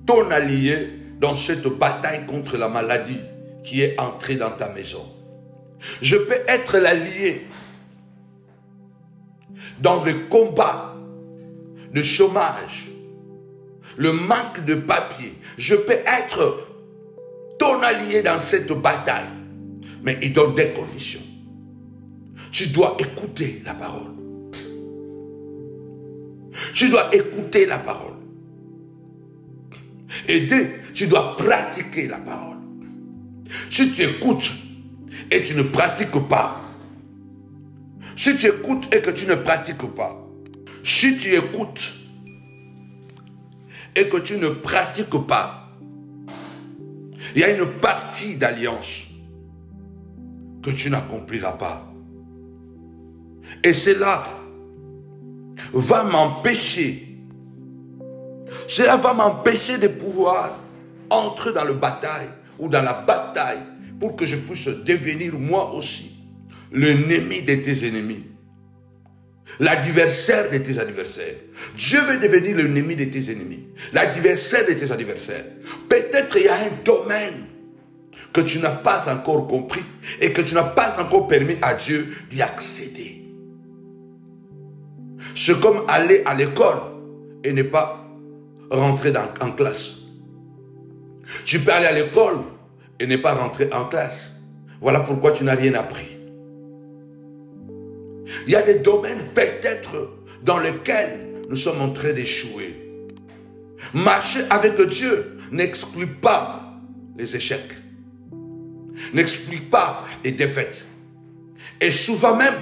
ton allié dans cette bataille contre la maladie qui est entrée dans ta maison. Je peux être l'allié dans le combat de chômage, le manque de papier. Je peux être ton allié dans cette bataille. Mais il donne des conditions. Tu dois écouter la parole. Tu dois écouter la parole. Et deux, tu dois pratiquer la parole. Si tu écoutes et tu ne pratiques pas, si tu écoutes et que tu ne pratiques pas, si tu écoutes et que tu ne pratiques pas, il y a une partie d'alliance que tu n'accompliras pas. Et cela va m'empêcher. Cela va m'empêcher de pouvoir entrer dans la bataille ou dans la bataille pour que je puisse devenir moi aussi l'ennemi de tes ennemis, l'adversaire de tes adversaires. Dieu veut devenir l'ennemi de tes ennemis, l'adversaire de tes adversaires. Peut-être il y a un domaine que tu n'as pas encore compris et que tu n'as pas encore permis à Dieu d'y accéder. C'est comme aller à l'école et ne pas rentrer en classe. Tu peux aller à l'école et ne pas rentrer en classe. Voilà pourquoi tu n'as rien appris. Il y a des domaines peut-être dans lesquels nous sommes en train d'échouer. Marcher avec Dieu n'exclut pas les échecs, n'exclut pas les défaites. Et souvent même,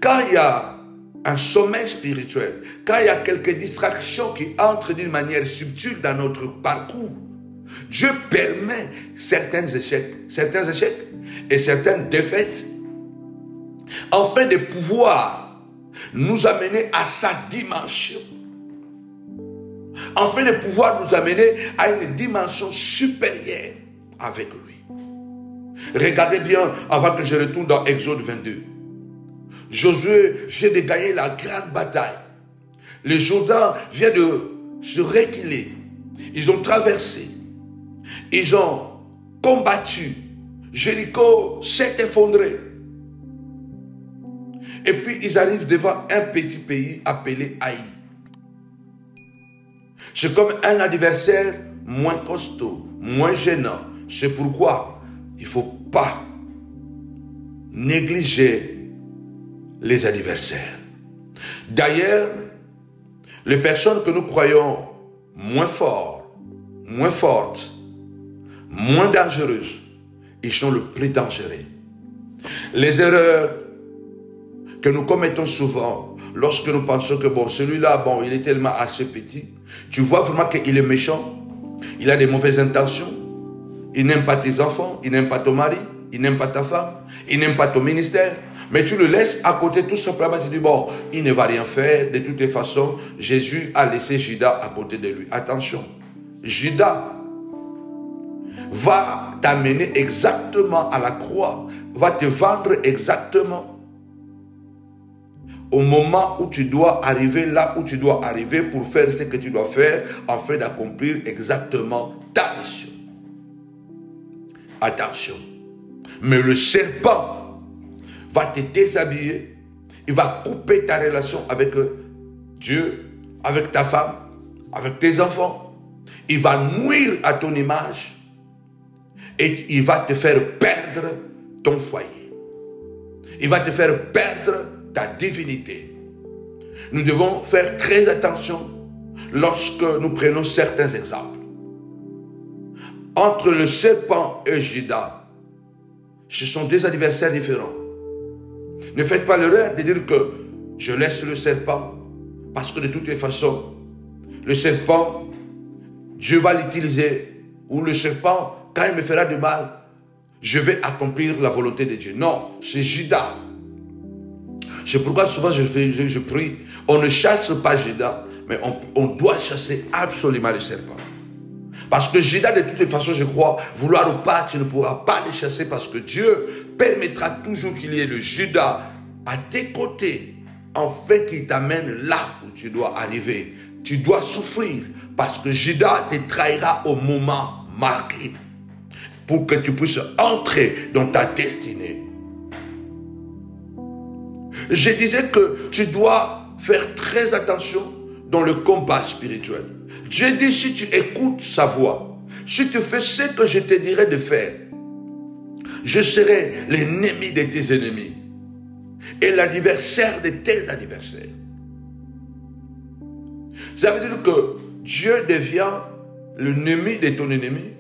quand il y a un sommet spirituel, quand il y a quelques distractions qui entrent d'une manière subtile dans notre parcours, Dieu permet certains échecs et certaines défaites afin de pouvoir nous amener à sa dimension, afin de pouvoir nous amener à une dimension supérieure avec lui. Regardez bien avant que je retourne dans Exode 22. Josué vient de gagner la grande bataille. Le Jourdain vient de se reculer. Ils ont traversé. Ils ont combattu. Jéricho s'est effondré. Et puis ils arrivent devant un petit pays appelé Haï. C'est comme un adversaire moins costaud, moins gênant. C'est pourquoi il ne faut pas négliger les adversaires. D'ailleurs, les personnes que nous croyons moins fortes, moins fortes, moins dangereuses, ils sont le plus dangereux. Les erreurs que nous commettons souvent, lorsque nous pensons que bon, celui-là, bon, il est tellement assez petit, tu vois vraiment qu'il est méchant, il a des mauvaises intentions, il n'aime pas tes enfants, il n'aime pas ton mari, il n'aime pas ta femme, il n'aime pas ton ministère. Mais tu le laisses à côté tout simplement, tu dis, bon, il ne va rien faire. De toutes les façons, Jésus a laissé Judas à côté de lui. Attention, Judas va t'amener exactement à la croix, va te vendre exactement au moment où tu dois arriver là où tu dois arriver pour faire ce que tu dois faire afin d'accomplir exactement ta mission. Attention. Mais le serpent va te déshabiller. Il va couper ta relation avec Dieu, avec ta femme, avec tes enfants. Il va nuire à ton image et il va te faire perdre ton foyer. Il va te faire perdre ta divinité. Nous devons faire très attention lorsque nous prenons certains exemples. Entre le serpent et Judas, ce sont deux adversaires différents. Ne faites pas l'erreur de dire que je laisse le serpent parce que de toutes les façons, le serpent, Dieu va l'utiliser, ou le serpent, quand il me fera du mal, je vais accomplir la volonté de Dieu. Non, c'est Judas. C'est pourquoi souvent je prie, on ne chasse pas Judas, mais on doit chasser absolument le serpent. Parce que Judas, de toutes les façons, je crois, vouloir ou pas, tu ne pourras pas le chasser parce que Dieu permettra toujours qu'il y ait le Judas à tes côtés, afin qu'il t'amène là où tu dois arriver. Tu dois souffrir parce que Judas te trahira au moment marqué pour que tu puisses entrer dans ta destinée. Je disais que tu dois faire très attention dans le combat spirituel. Dieu dit, si tu écoutes sa voix, si tu fais ce que je te dirai de faire, je serai l'ennemi de tes ennemis et l'adversaire de tes adversaires. Ça veut dire que Dieu devient l'ennemi de ton ennemi,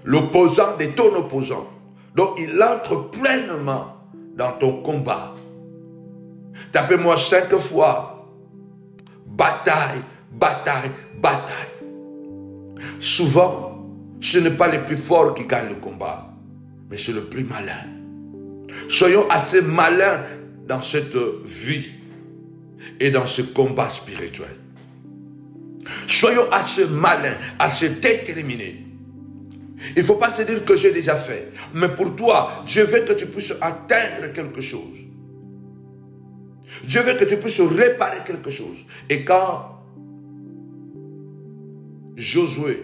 l'opposant de ton opposant. Donc il entre pleinement dans ton combat. Tapez-moi 5 fois. Bataille, bataille, bataille. Souvent, ce n'est pas le plus fort qui gagne le combat, mais c'est le plus malin. Soyons assez malins dans cette vie et dans ce combat spirituel. Soyons assez malins, assez déterminés. Il ne faut pas se dire que j'ai déjà fait. Mais pour toi, je veux que tu puisses atteindre quelque chose. Je veux que tu puisses réparer quelque chose. Et quand Josué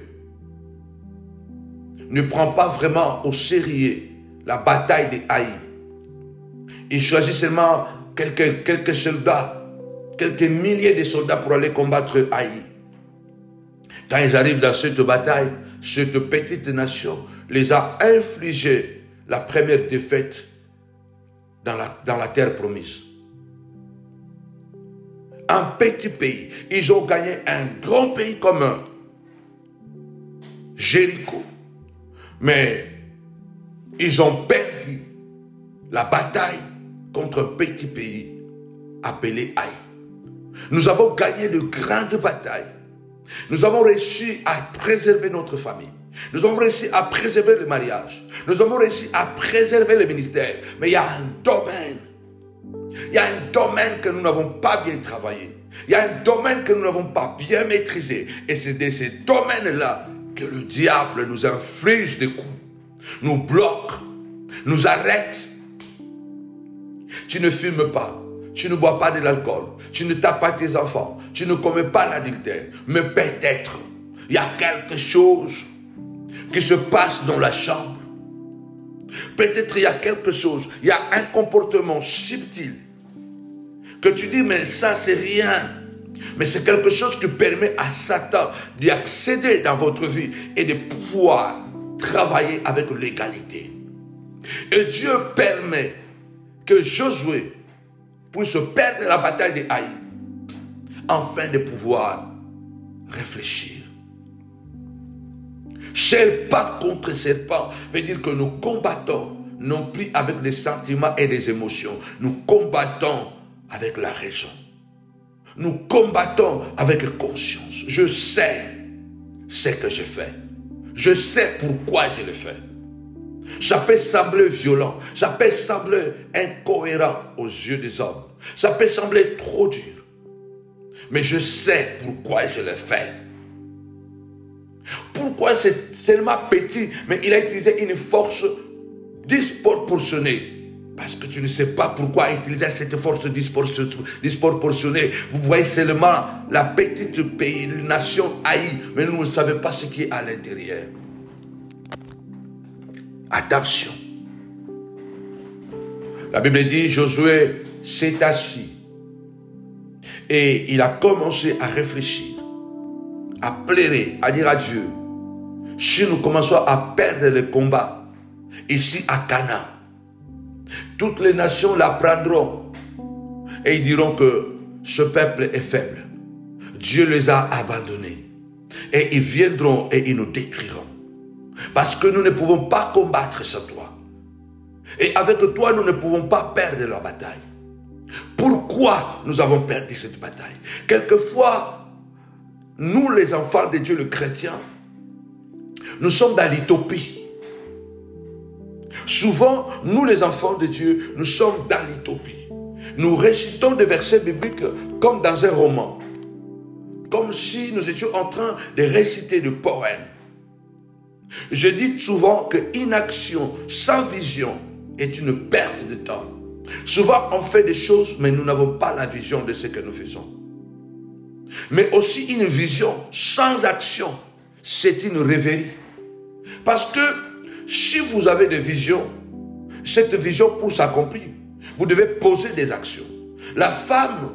ne prend pas vraiment au sérieux la bataille de Haï, il choisit seulement quelques soldats, quelques milliers de soldats pour aller combattre Haï. Quand ils arrivent dans cette bataille, cette petite nation les a infligé la première défaite dans la terre promise. Un petit pays. Ils ont gagné un grand pays comme Jéricho. Mais ils ont perdu la bataille contre un petit pays appelé Haï. Nous avons gagné de grandes batailles. Nous avons réussi à préserver notre famille. Nous avons réussi à préserver le mariage. Nous avons réussi à préserver le ministère. Mais il y a un domaine. Il y a un domaine que nous n'avons pas bien travaillé. Il y a un domaine que nous n'avons pas bien maîtrisé. Et c'est de ces domaines-là que le diable nous inflige des coups. Nous bloque. Nous arrête. Tu ne fumes pas. Tu ne bois pas de l'alcool. Tu ne tapes pas tes enfants. Tu ne commets pas l'adultère. Mais peut-être, il y a quelque chose qui se passe dans la chambre. Peut-être il y a quelque chose. Il y a un comportement subtil. Que tu dis, mais ça c'est rien. Mais c'est quelque chose qui permet à Satan d'y accéder dans votre vie et de pouvoir travailler avec l'égalité. Et Dieu permet que Josué puisse perdre la bataille de Haï afin de pouvoir réfléchir. Serpent contre serpent veut dire que nous combattons non plus avec des sentiments et des émotions. Nous combattons avec la raison. Nous combattons avec conscience. Je sais ce que je fais. Je sais pourquoi je le fais. Ça peut sembler violent. Ça peut sembler incohérent aux yeux des hommes. Ça peut sembler trop dur. Mais je sais pourquoi je le fais. Pourquoi c'est seulement petit, mais il a utilisé une force disproportionnée? Parce que tu ne sais pas pourquoi utiliser cette force disproportionnée. Vous voyez seulement la petite pays, nation haïe, mais nous ne savons pas ce qui est à l'intérieur. Attention. La Bible dit, Josué s'est assis et il a commencé à réfléchir, à pleurer, à dire à Dieu, si nous commençons à perdre le combat ici à Canaan, toutes les nations l'apprendront et ils diront que ce peuple est faible. Dieu les a abandonnés et ils viendront et ils nous détruiront. Parce que nous ne pouvons pas combattre sans toi. Et avec toi, nous ne pouvons pas perdre la bataille. Pourquoi nous avons perdu cette bataille? Quelquefois, nous les enfants de Dieu, le chrétien, nous sommes dans l'utopie. Souvent, nous les enfants de Dieu, nous sommes dans l'utopie. Nous récitons des versets bibliques comme dans un roman. Comme si nous étions en train de réciter des poèmes. Je dis souvent qu'une action sans vision est une perte de temps. Souvent, on fait des choses, mais nous n'avons pas la vision de ce que nous faisons. Mais aussi une vision sans action, c'est une rêverie. Parce que si vous avez des visions, cette vision pour s'accomplir, vous devez poser des actions. La femme,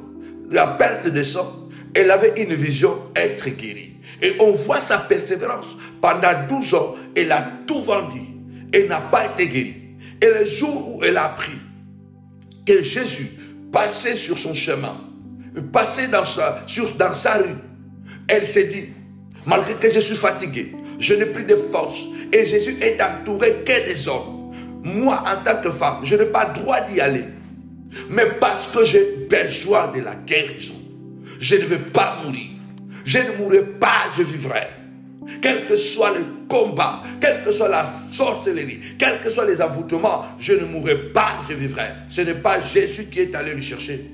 la perte de sang, elle avait une vision, être guérie. Et on voit sa persévérance. Pendant 12 ans, elle a tout vendu. Elle n'a pas été guérie. Et le jour où elle a appris que Jésus passait sur son chemin, passait dans sa rue, elle s'est dit, malgré que je suis fatiguée, je n'ai plus de force, et Jésus est entouré que des hommes. Moi, en tant que femme, je n'ai pas le droit d'y aller. Mais parce que j'ai besoin de la guérison, je ne vais pas mourir. Je ne mourrai pas, je vivrai. Quel que soit le combat, quelle que soit la sorcellerie, quels que soient les envoûtements, je ne mourrai pas, je vivrai. Ce n'est pas Jésus qui est allé le chercher.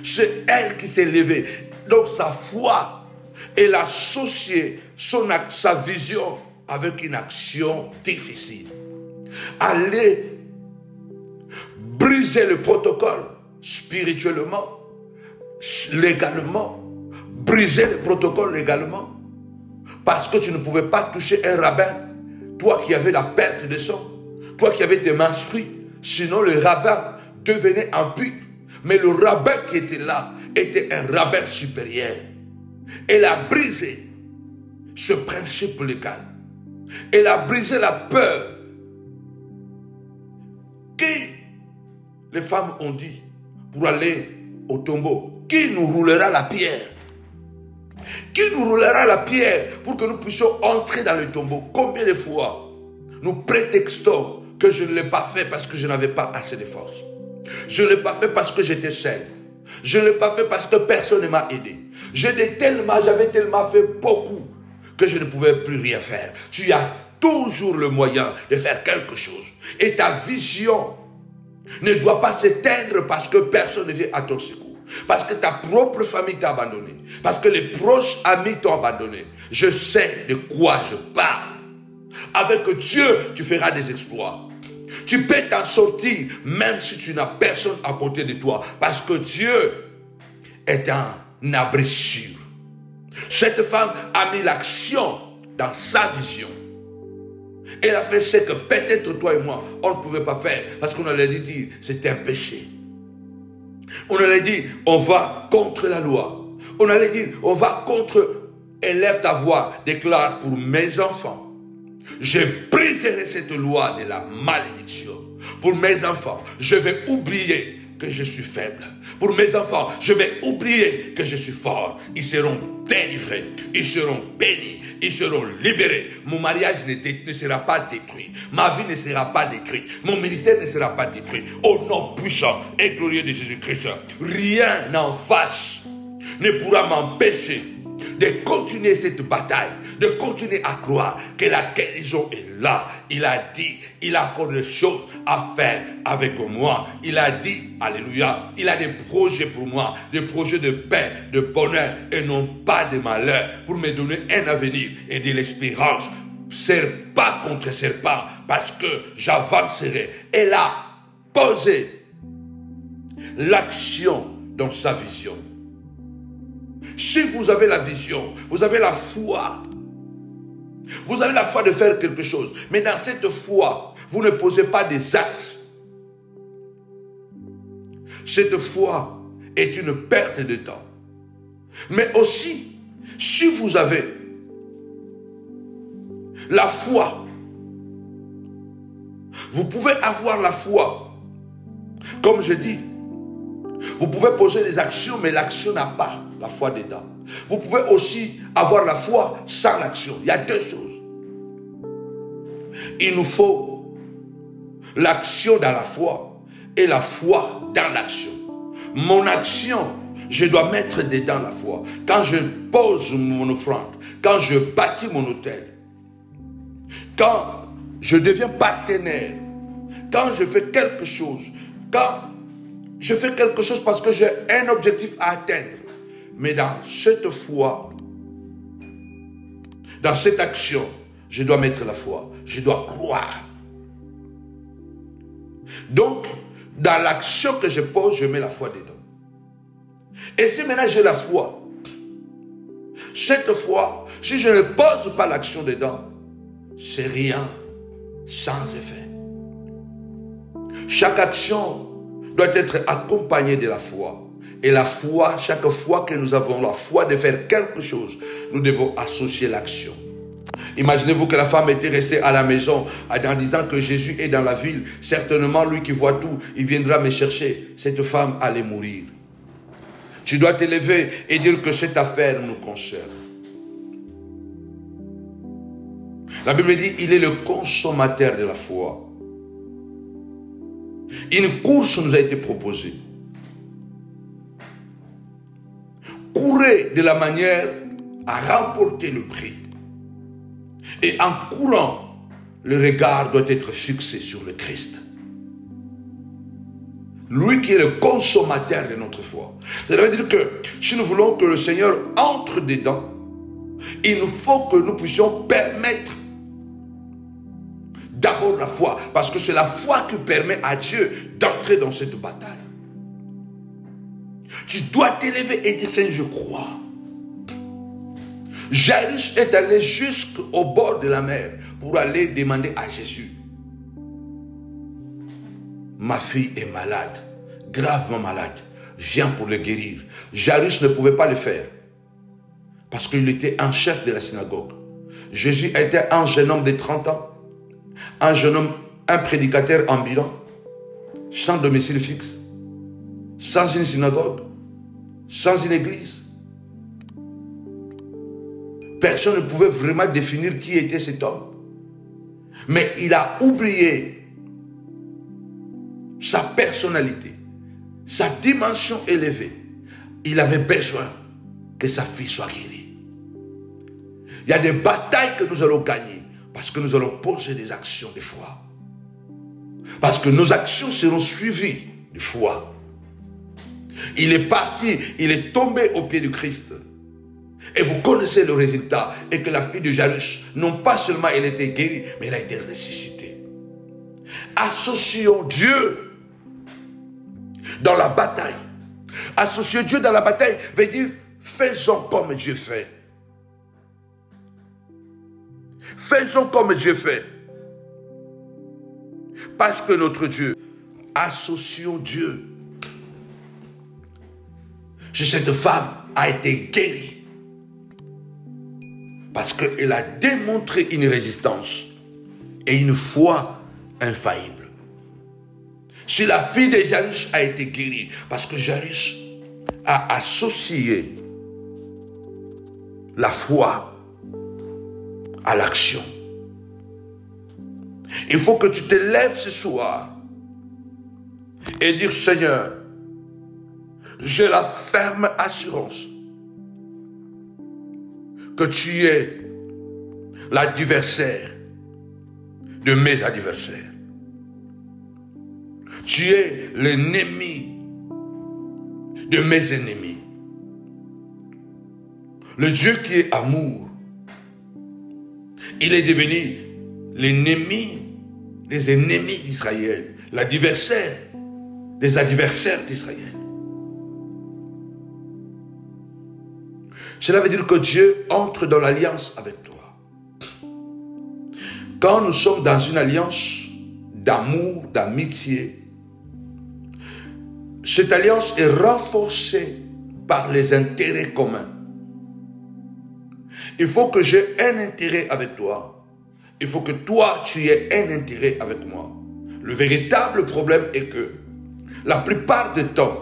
C'est elle qui s'est levée. Donc sa foi, elle a associé sa vision avec une action difficile. Aller briser le protocole spirituellement, légalement, briser le protocole légalement, parce que tu ne pouvais pas toucher un rabbin, toi qui avais la perte de sang, toi qui avais tes menstrues, sinon le rabbin devenait impur. Mais le rabbin qui était là était un rabbin supérieur. Elle a brisé ce principe légal. Elle a brisé la peur que les femmes ont dit pour aller au tombeau. Qui nous roulera la pierre? Qui nous roulera la pierre pour que nous puissions entrer dans le tombeau? Combien de fois nous prétextons que je ne l'ai pas fait parce que je n'avais pas assez de force. Je ne l'ai pas fait parce que j'étais seul. Je ne l'ai pas fait parce que personne ne m'a aidé. J'avais tellement fait beaucoup que je ne pouvais plus rien faire. Tu as toujours le moyen de faire quelque chose. Et ta vision ne doit pas s'éteindre parce que personne ne vient à ton secours. Parce que ta propre famille t'a abandonné. Parce que les proches amis t'ont abandonné. Je sais de quoi je parle. Avec Dieu, tu feras des exploits. Tu peux t'en sortir même si tu n'as personne à côté de toi. Parce que Dieu est un abri sûr. Cette femme a mis l'action dans sa vision. Elle a fait ce que peut-être toi et moi, on ne pouvait pas faire. Parce qu'on allait dire, c'est un péché. On allait dire, on va contre la loi. On allait dire, on va contre, élève ta voix, déclare pour mes enfants. Je briserai cette loi de la malédiction. Pour mes enfants, je vais oublier que je suis faible. Pour mes enfants, je vais oublier que je suis fort. Ils seront délivrés, ils seront bénis, ils seront libérés. Mon mariage ne sera pas détruit. Ma vie ne sera pas détruite. Mon ministère ne sera pas détruit. Au nom puissant et glorieux de Jésus-Christ, rien en face ne pourra m'empêcher de continuer cette bataille, de continuer à croire que la guérison est là. Il a dit, il a encore des choses à faire avec moi. Il a dit, alléluia, il a des projets pour moi, des projets de paix, de bonheur et non pas de malheur, pour me donner un avenir et de l'espérance. Serpent contre serpent, parce que j'avancerai. Elle a posé l'action dans sa vision. Si vous avez la vision, vous avez la foi. Vous avez la foi de faire quelque chose. Mais dans cette foi, vous ne posez pas des actes. Cette foi est une perte de temps. Mais aussi, si vous avez la foi, vous pouvez avoir la foi. Comme je dis, vous pouvez poser des actions, mais l'action n'a pas la foi dedans. Vous pouvez aussi avoir la foi sans l'action. Il y a deux choses. Il nous faut l'action dans la foi et la foi dans l'action. Mon action, je dois mettre dedans la foi. Quand je pose mon offrande, quand je bâtis mon hôtel, quand je deviens partenaire, quand je fais quelque chose, quand je fais quelque chose parce que j'ai un objectif à atteindre. Mais dans cette foi, dans cette action, je dois mettre la foi. Je dois croire. Donc, dans l'action que je pose, je mets la foi dedans. Et si maintenant j'ai la foi, cette foi, si je ne pose pas l'action dedans, c'est rien sans effet. Chaque action doit être accompagnée de la foi. Et la foi, chaque fois que nous avons la foi de faire quelque chose, nous devons associer l'action. Imaginez-vous que la femme était restée à la maison en disant que Jésus est dans la ville. Certainement, lui qui voit tout, il viendra me chercher. Cette femme allait mourir. Tu dois te lever et dire que cette affaire nous concerne. La Bible dit, il est le consommateur de la foi. Une course nous a été proposée. Courez de la manière à remporter le prix. Et en courant, le regard doit être fixé sur le Christ. Lui qui est le consommateur de notre foi. Ça veut dire que si nous voulons que le Seigneur entre dedans, il nous faut que nous puissions permettre d'abord la foi. Parce que c'est la foi qui permet à Dieu d'entrer dans cette bataille. Tu dois t'élever et dire, Seigneur, je crois. Jairus est allé jusqu'au bord de la mer pour aller demander à Jésus. Ma fille est malade, gravement malade. Viens pour le guérir. Jairus ne pouvait pas le faire parce qu'il était un chef de la synagogue. Jésus était un jeune homme de 30 ans, un jeune homme, un prédicateur ambulant, sans domicile fixe, sans une synagogue, sans une église. Personne ne pouvait vraiment définir qui était cet homme. Mais il a oublié sa personnalité, sa dimension élevée. Il avait besoin que sa fille soit guérie. Il y a des batailles que nous allons gagner parce que nous allons poser des actions de foi. Parce que nos actions seront suivies de foi. Il est parti, il est tombé au pied du Christ. Et vous connaissez le résultat. Et que la fille de Jairus, non pas seulement elle était guérie, mais elle a été ressuscitée. Associons Dieu dans la bataille. Associer Dieu dans la bataille veut dire faisons comme Dieu fait. Faisons comme Dieu fait. Parce que notre Dieu, associons Dieu. Si cette femme a été guérie, parce qu'elle a démontré une résistance et une foi infaillible. Si la fille de Jairus a été guérie, parce que Jairus a associé la foi à l'action. Il faut que tu te lèves ce soir et dire, Seigneur, j'ai la ferme assurance que tu es l'adversaire de mes adversaires. Tu es l'ennemi de mes ennemis. Le Dieu qui est amour, il est devenu l'ennemi des ennemis d'Israël, l'adversaire des adversaires d'Israël. Cela veut dire que Dieu entre dans l'alliance avec toi. Quand nous sommes dans une alliance d'amour, d'amitié, cette alliance est renforcée par les intérêts communs. Il faut que j'ai un intérêt avec toi. Il faut que toi, tu aies un intérêt avec moi. Le véritable problème est que la plupart du temps,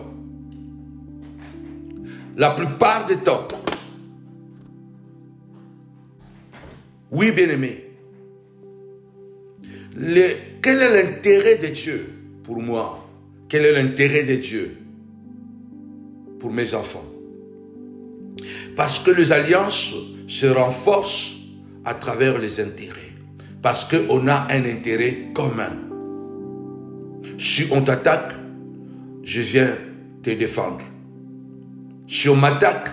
oui, bien-aimé, quel est l'intérêt de Dieu pour moi? Quel est l'intérêt de Dieu pour mes enfants? Parce que les alliances se renforcent à travers les intérêts. Parce qu'on a un intérêt commun. Si on t'attaque, je viens te défendre. Si on m'attaque,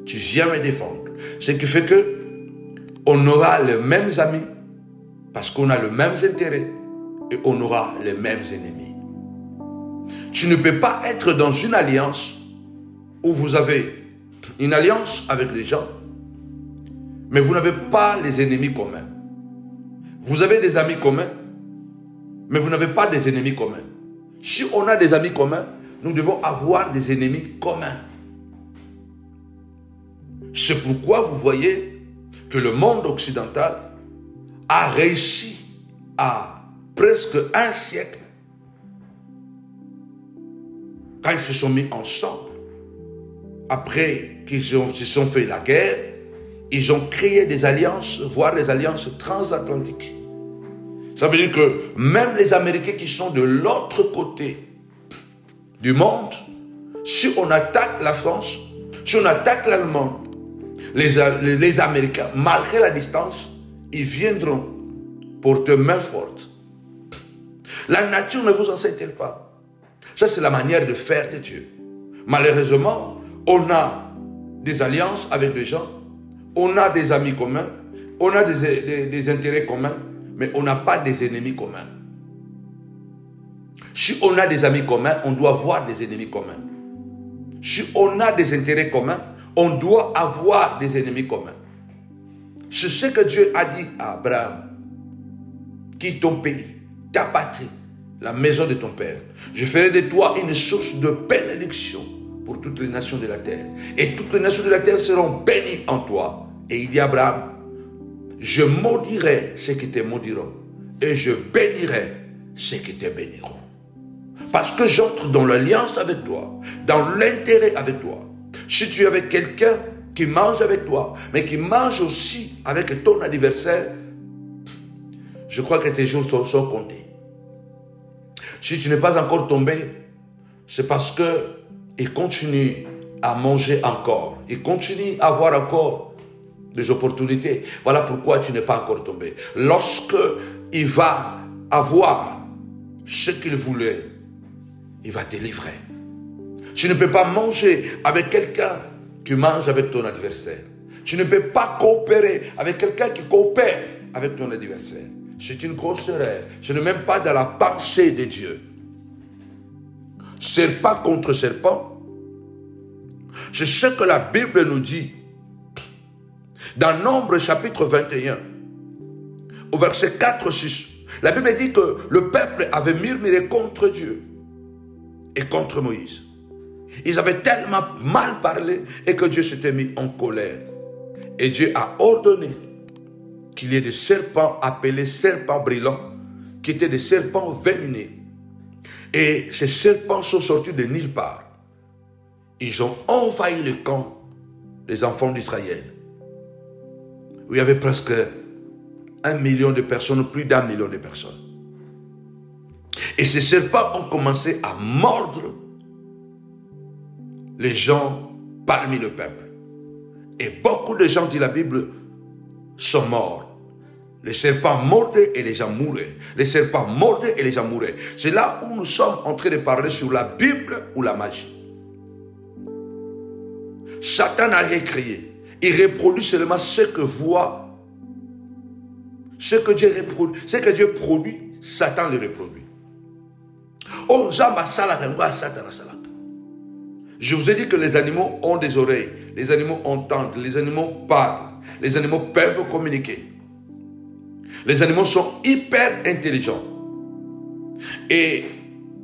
tu viens me défendre. Ce qui fait que on aura les mêmes amis, parce qu'on a les mêmes intérêts, et on aura les mêmes ennemis. Tu ne peux pas être dans une alliance où vous avez une alliance avec les gens, mais vous n'avez pas les ennemis communs. Vous avez des amis communs, mais vous n'avez pas des ennemis communs. Si on a des amis communs, nous devons avoir des ennemis communs. C'est pourquoi vous voyez que le monde occidental a réussi à presque un siècle, quand ils se sont mis ensemble, après qu'ils se sont fait la guerre, ils ont créé des alliances, voire des alliances transatlantiques. Ça veut dire que même les Américains qui sont de l'autre côté du monde, si on attaque la France, si on attaque l'Allemagne, les Américains, malgré la distance, ils viendront porter main forte. La nature ne vous enseigne-t-elle pas? Ça, c'est la manière de faire de Dieu. Malheureusement, on a des alliances avec les gens, on a des amis communs, on a des intérêts communs, mais on n'a pas des ennemis communs. Si on a des amis communs, on doit avoir des ennemis communs. Si on a des intérêts communs, on doit avoir des ennemis communs. C'est ce que Dieu a dit à Abraham. Quitte ton pays, ta patrie, la maison de ton père. Je ferai de toi une source de bénédiction pour toutes les nations de la terre. Et toutes les nations de la terre seront bénies en toi. Et il dit à Abraham, je maudirai ceux qui te maudiront. Et je bénirai ceux qui te béniront. Parce que j'entre dans l'alliance avec toi, dans l'intérêt avec toi. Si tu es avec quelqu'un qui mange avec toi, mais qui mange aussi avec ton adversaire, je crois que tes jours sont comptés. Si tu n'es pas encore tombé, c'est parce qu'il continue à manger encore. Il continue à avoir encore des opportunités. Voilà pourquoi tu n'es pas encore tombé. Lorsque il va avoir ce qu'il voulait, il va te livrer. Tu ne peux pas manger avec quelqu'un qui mange avec ton adversaire. Tu ne peux pas coopérer avec quelqu'un qui coopère avec ton adversaire. C'est une grosse erreur. Ce n'est même pas dans la pensée de Dieu. Serpent contre serpent. C'est ce que la Bible nous dit. Dans Nombre chapitre 21, au verset 4-6, la Bible dit que le peuple avait murmuré contre Dieu et contre Moïse. Ils avaient tellement mal parlé et que Dieu s'était mis en colère. Et Dieu a ordonné qu'il y ait des serpents appelés serpents brillants, qui étaient des serpents venimeux. Et ces serpents sont sortis de nulle part. Ils ont envahi le camp des enfants d'Israël. Où il y avait presque 1 million de personnes, plus d'1 million de personnes. Et ces serpents ont commencé à mordre les gens parmi le peuple. Et beaucoup de gens, dit la Bible, sont morts. Les serpents mordaient et les gens mouraient. Les serpents mordaient et les gens mouraient. C'est là où nous sommes en train de parler sur la Bible ou la magie. Satan n'a rien créé. Il reproduit seulement ce que voit, ce que Dieu produit, Satan le reproduit. Je vous ai dit que les animaux ont des oreilles, les animaux entendent, les animaux parlent, les animaux peuvent communiquer. Les animaux sont hyper intelligents. Et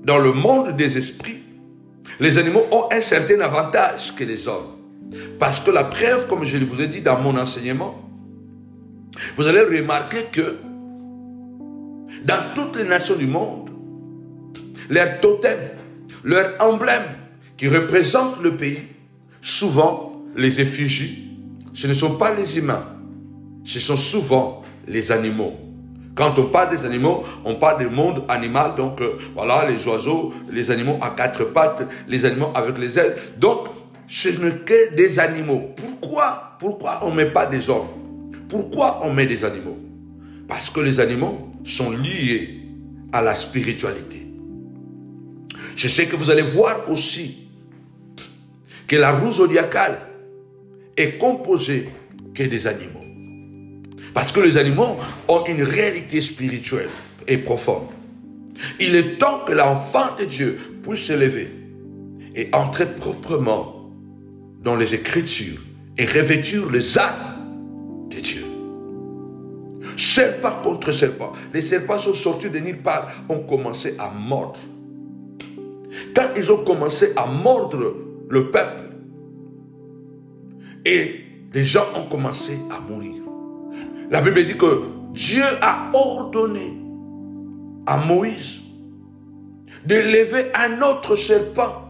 dans le monde des esprits, les animaux ont un certain avantage que les hommes. Parce que la preuve, comme je vous ai dit dans mon enseignement, vous allez remarquer que dans toutes les nations du monde, leur totem, leur emblème qui représente le pays, souvent les effigies, ce ne sont pas les humains, ce sont souvent les animaux. Quand on parle des animaux, on parle du monde animal, donc voilà, les oiseaux, les animaux à quatre pattes, les animaux avec les ailes. Donc, ce n'est que des animaux. Pourquoi on ne met pas des hommes? Pourquoi on met des animaux? Parce que les animaux sont liés à la spiritualité. Je sais que vous allez voir aussi que la roue zodiacale est composée que des animaux. Parce que les animaux ont une réalité spirituelle et profonde. Il est temps que l'enfant de Dieu puisse se lever et entrer proprement dans les Écritures et revêtir les armes de Dieu. Serpent contre serpent. Les serpents sont sortis de nulle part, ont commencé à mordre. Quand ils ont commencé à mordre le peuple, et les gens ont commencé à mourir. La Bible dit que Dieu a ordonné à Moïse de lever un autre serpent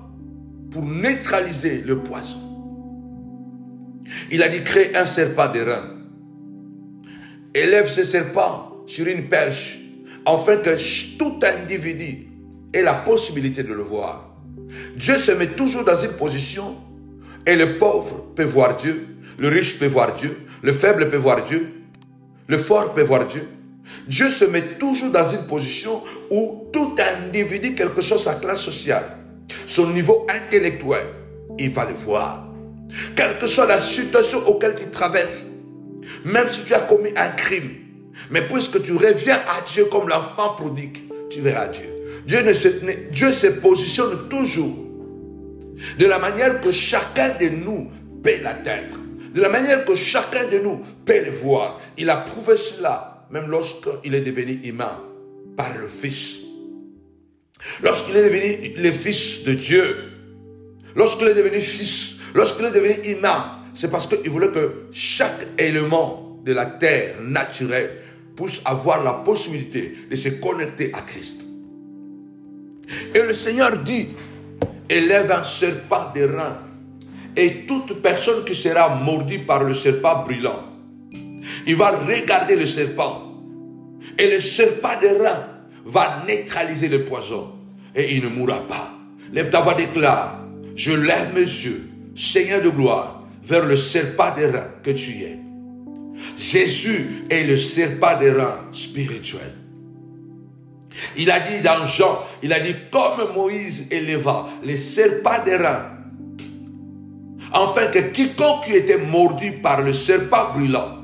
pour neutraliser le poison. Il a dit créer un serpent d'airain. Élève ce serpent sur une perche afin que tout individu ait la possibilité de le voir. Dieu se met toujours dans une position et le pauvre peut voir Dieu, le riche peut voir Dieu, le faible peut voir Dieu, le fort peut voir Dieu. Dieu se met toujours dans une position où tout individu, quelle que soit sa classe sociale, son niveau intellectuel, il va le voir. Quelle que soit la situation auquel tu traverses, même si tu as commis un crime, mais puisque tu reviens à Dieu comme l'enfant prodigue, tu verras Dieu. Dieu se positionne toujours de la manière que chacun de nous peut l'atteindre, de la manière que chacun de nous peut le voir. Il a prouvé cela même lorsqu'il est devenu humain par le Fils. Lorsqu'il est devenu le Fils de Dieu, lorsqu'il est devenu Fils, lorsqu'il est devenu humain, c'est parce qu'il voulait que chaque élément de la terre naturelle puisse avoir la possibilité de se connecter à Christ. Et le Seigneur dit, élève un serpent d'airain, et toute personne qui sera mordue par le serpent brûlant, il va regarder le serpent, et le serpent d'airain va neutraliser le poison, et il ne mourra pas. Lève ta voix, déclare, je lève mes yeux, Seigneur de gloire, vers le serpent d'airain que tu es. Jésus est le serpent d'airain spirituel. Il a dit dans Jean, il a dit comme Moïse éleva les serpents d'airain, afin que quiconque qui était mordu par le serpent brûlant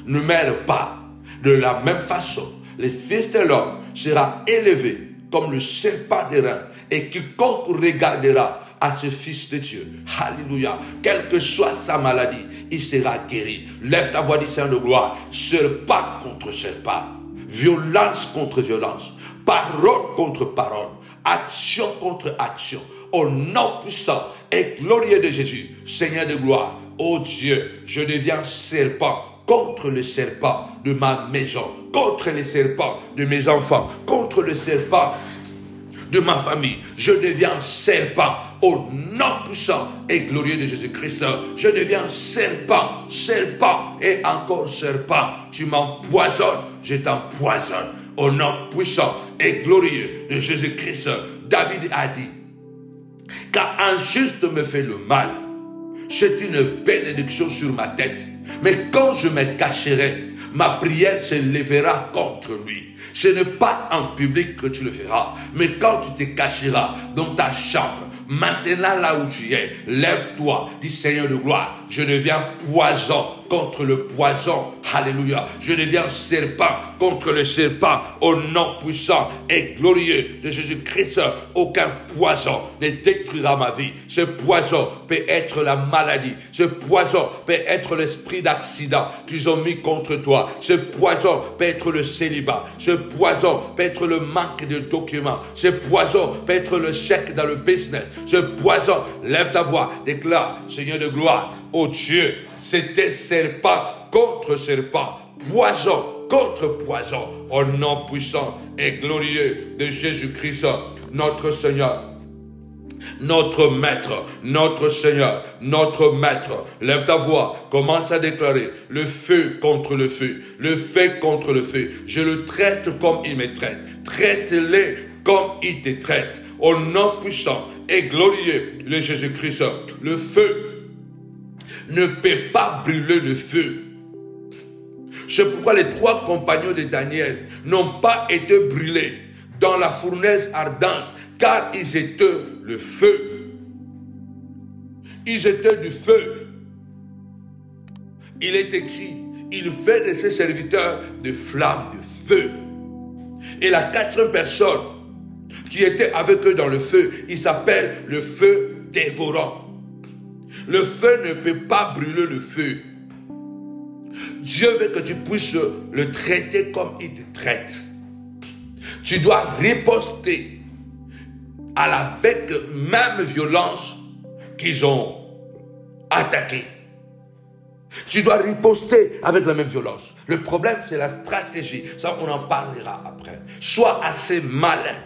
ne meure pas. De la même façon, le Fils de l'homme sera élevé comme le serpent d'airain, et quiconque regardera à ce Fils de Dieu, alléluia, quelle que soit sa maladie, il sera guéri. Lève ta voix, dis Seigneur de gloire, serpent contre serpent, violence contre violence, parole contre parole, action contre action, au nom puissant et glorieux de Jésus, Seigneur de gloire, ô Dieu, je deviens serpent contre le serpent de ma maison, contre les serpents de mes enfants, contre le serpent de ma famille. Je deviens serpent au nom puissant et glorieux de Jésus-Christ. Je deviens serpent, serpent et encore serpent. Tu m'empoisonnes, je t'empoisonne. Au nom puissant et glorieux de Jésus-Christ. David a dit, car un juste me fait le mal, c'est une bénédiction sur ma tête. Mais quand je me cacherai, ma prière se lèvera contre lui. Ce n'est pas en public que tu le feras, mais quand tu te cacheras dans ta chambre, maintenant là où tu es, lève-toi, dis Seigneur de gloire, je deviens poison contre le poison, alléluia, je deviens serpent contre le serpent, au nom puissant et glorieux de Jésus-Christ, aucun poison ne détruira ma vie. Ce poison peut être la maladie, ce poison peut être l'esprit d'accident qu'ils ont mis contre toi, ce poison peut être le célibat, ce poison peut être le manque de documents, ce poison peut être le chèque dans le business, ce poison, lève ta voix, déclare, Seigneur de gloire, oh Dieu, c'était serpent contre serpent, poison contre poison, au nom puissant et glorieux de Jésus-Christ, notre Seigneur. Notre Maître, notre Seigneur, notre Maître, lève ta voix, commence à déclarer le feu contre le feu, le feu contre le feu. Je le traite comme il me traite, traite-les comme il te traite. Au nom puissant et glorieux de Jésus-Christ, le feu ne peut pas brûler le feu. C'est pourquoi les 3 compagnons de Daniel n'ont pas été brûlés dans la fournaise ardente, car ils étaient le feu. Ils étaient du feu. Il est écrit, il fait de ses serviteurs des flammes de feu. Et la 4e personne qui était avec eux dans le feu, il s'appelle le feu dévorant. Le feu ne peut pas brûler le feu. Dieu veut que tu puisses le traiter comme il te traite. Tu dois riposter avec la même violence qu'ils ont attaqué. Tu dois riposter avec la même violence. Le problème, c'est la stratégie. Ça, on en parlera après. Sois assez malin.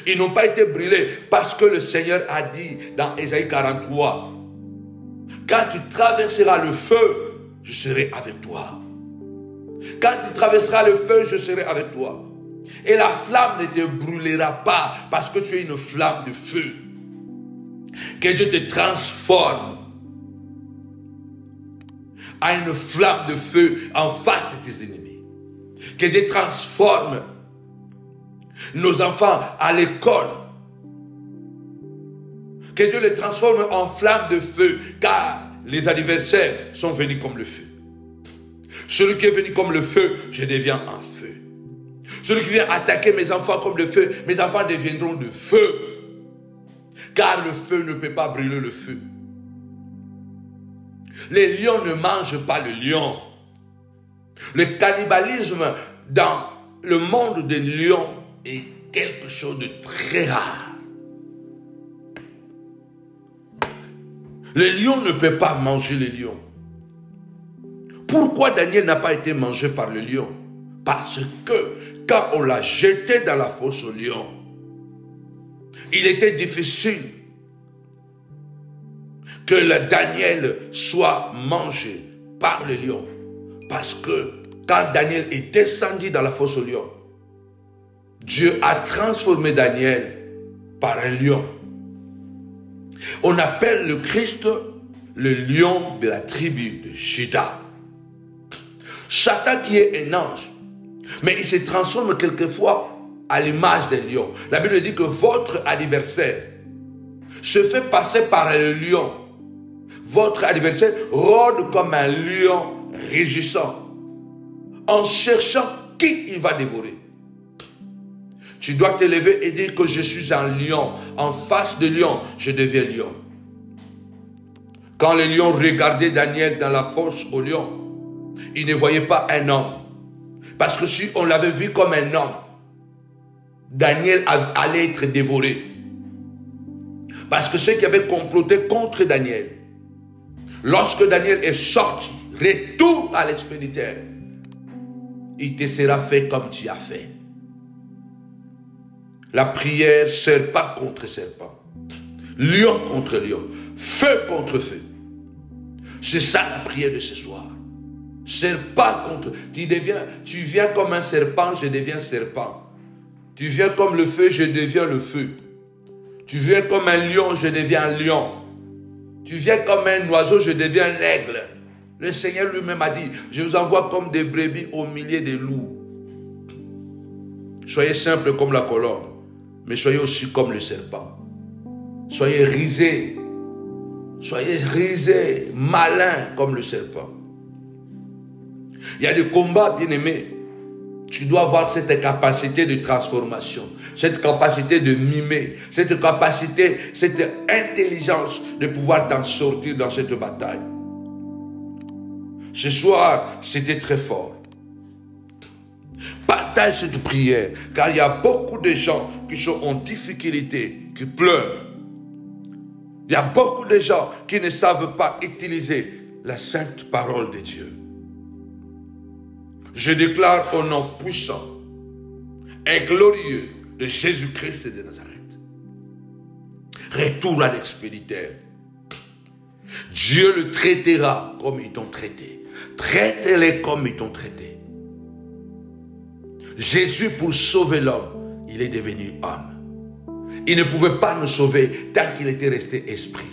Ils n'ont pas été brûlés parce que le Seigneur a dit dans Ésaïe 43, quand tu traverseras le feu, je serai avec toi. Quand tu traverseras le feu, je serai avec toi. Et la flamme ne te brûlera pas parce que tu es une flamme de feu. Que Dieu te transforme à une flamme de feu en face de tes ennemis. Que Dieu transforme nos enfants à l'école. Que Dieu les transforme en flamme de feu, car les adversaires sont venus comme le feu. Celui qui est venu comme le feu, je deviens un feu. Celui qui vient attaquer mes enfants comme le feu, mes enfants deviendront de feu. Car le feu ne peut pas brûler le feu. Les lions ne mangent pas le lion. Le cannibalisme dans le monde des lions est quelque chose de très rare. Le lion ne peut pas manger le lion. Pourquoi Daniel n'a pas été mangé par le lion? Parce que quand on l'a jeté dans la fosse au lion, il était difficile que le Daniel soit mangé par le lion. Parce que quand Daniel est descendu dans la fosse au lion, Dieu a transformé Daniel par un lion. On appelle le Christ le lion de la tribu de Juda. Satan qui est un ange, mais il se transforme quelquefois à l'image d'un lion. La Bible dit que votre adversaire se fait passer par un lion. Votre adversaire rôde comme un lion rugissant, en cherchant qui il va dévorer. Tu dois te lever et dire que je suis un lion. En face de lion, je deviens lion. Quand les lions regardaient Daniel dans la fosse au lion, ils ne voyaient pas un homme. Parce que si on l'avait vu comme un homme, Daniel allait être dévoré. Parce que ceux qui avaient comploté contre Daniel, lorsque Daniel est sorti, retour à l'expéditeur, il te sera fait comme tu as fait. La prière, serpent contre serpent, lion contre lion, feu contre feu. C'est ça la prière de ce soir. Serpent contre... Tu viens comme un serpent, je deviens serpent. Tu viens comme le feu, je deviens le feu. Tu viens comme un lion, je deviens un lion. Tu viens comme un oiseau, je deviens un aigle. Le Seigneur lui-même a dit, je vous envoie comme des brebis au milieu des loups. Soyez simples comme la colombe, mais soyez aussi comme le serpent. Soyez risés, malins comme le serpent. Il y a des combats, bien-aimés. Tu dois avoir cette capacité de transformation, cette capacité de mimer, cette capacité, cette intelligence de pouvoir t'en sortir dans cette bataille. Ce soir, c'était très fort. Partage cette prière, car il y a beaucoup de gens qui sont en difficulté, qui pleurent. Il y a beaucoup de gens qui ne savent pas utiliser la sainte parole de Dieu. Je déclare au nom puissant et glorieux de Jésus-Christ de Nazareth. Retour à l'expéditeur. Dieu le traitera comme ils t'ont traité. Traitez-les comme ils t'ont traité. Jésus, pour sauver l'homme, il est devenu homme. Il ne pouvait pas nous sauver tant qu'il était resté esprit.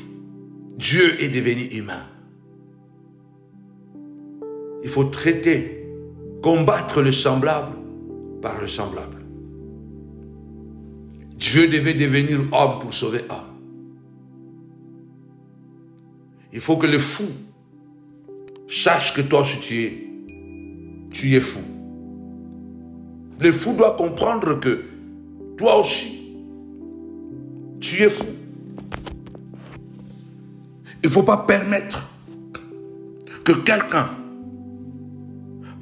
Dieu est devenu humain. Il faut traiter, combattre le semblable par le semblable. Dieu devait devenir homme pour sauver homme. Il faut que le fou sache que toi aussi tu es fou. Le fou doit comprendre que toi aussi, tu es fou. Il ne faut pas permettre que quelqu'un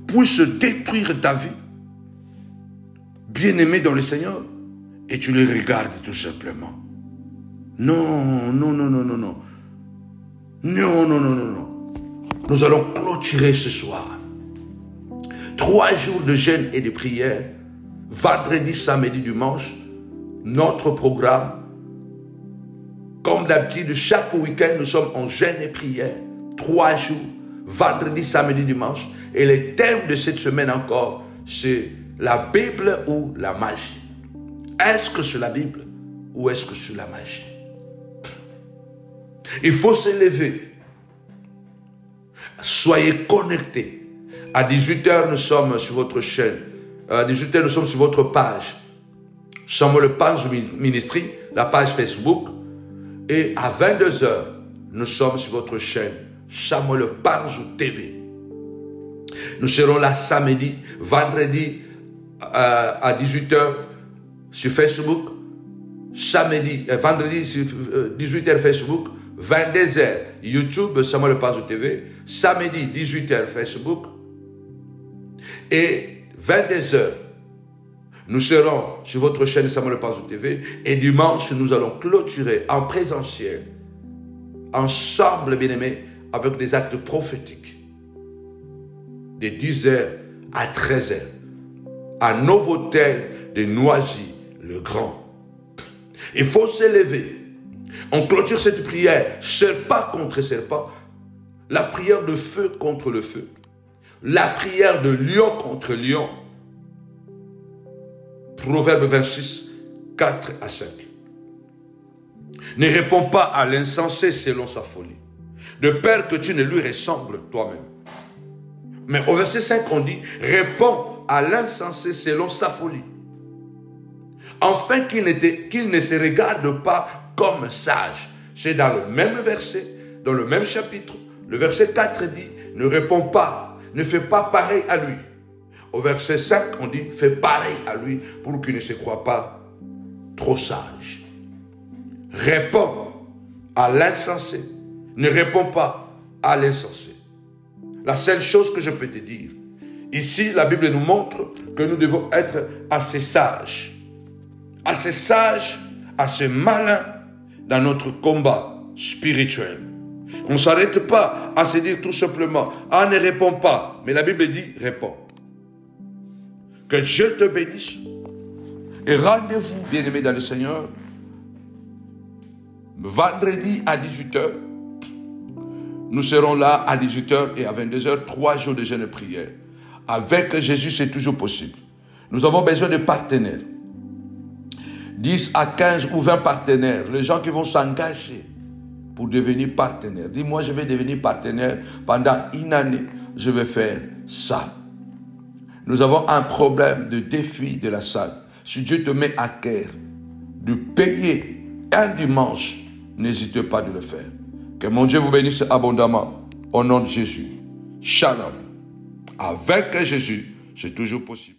puisse détruire ta vie, bien-aimé dans le Seigneur, et tu le regardes tout simplement. Non, non, non, non, non, non. Non, non, non, non, non. Nous allons clôturer ce soir 3 jours de jeûne et de prière, vendredi, samedi, dimanche. Notre programme, comme d'habitude, chaque week-end, nous sommes en jeûne et prière. 3 jours, vendredi, samedi, dimanche. Et le thème de cette semaine encore, c'est la Bible ou la magie. Est-ce que c'est la Bible ou est-ce que c'est la magie? Il faut se lever. Soyez connectés. À 18h, nous sommes sur votre chaîne. À 18h, nous sommes sur votre page. Samuel Panz Ministry, la page Facebook. Et à 22h, nous sommes sur votre chaîne. Samuel Panz TV. Nous serons là samedi, vendredi à 18h sur Facebook. Vendredi sur 18h Facebook. 22h YouTube, Samuel Panz TV. Samedi, 18h Facebook. Et 22h, nous serons sur votre chaîne Samuel Panz TV. Et dimanche, nous allons clôturer en présentiel, ensemble, bien-aimés, avec des actes prophétiques. De 10h à 13h, à Novotel de Noisy-le-Grand. Il faut se lever. On clôture cette prière, serpent contre serpent, la prière de feu contre le feu, la prière de lion contre lion. Proverbe 26, 4 à 5. Ne réponds pas à l'insensé selon sa folie, de peur que tu ne lui ressembles toi-même. Mais au verset 5, on dit, réponds à l'insensé selon sa folie, afin qu'il ne se regarde pas comme sage. C'est dans le même verset, dans le même chapitre. Le verset 4 dit, ne réponds pas, ne fais pas pareil à lui. Au verset 5, on dit, fais pareil à lui pour qu'il ne se croie pas trop sage. Réponds à l'insensé, ne réponds pas à l'insensé. La seule chose que je peux te dire, ici la Bible nous montre que nous devons être assez sages, assez malins dans notre combat spirituel. On ne s'arrête pas à se dire tout simplement, ah, ne réponds pas, mais la Bible dit, réponds. Que Dieu te bénisse et rendez-vous, bien-aimés dans le Seigneur, vendredi à 18h. Nous serons là à 18h et à 22h, 3 jours de jeûne et prière. Avec Jésus, c'est toujours possible. Nous avons besoin de partenaires. 10 à 15 ou 20 partenaires, les gens qui vont s'engager pour devenir partenaire. Dis-moi, je vais devenir partenaire pendant une année. Je vais faire ça. Nous avons un problème de défi de la salle. Si Dieu te met à cœur de payer un dimanche, n'hésitez pas de le faire. Que mon Dieu vous bénisse abondamment. Au nom de Jésus. Shalom. Avec Jésus, c'est toujours possible.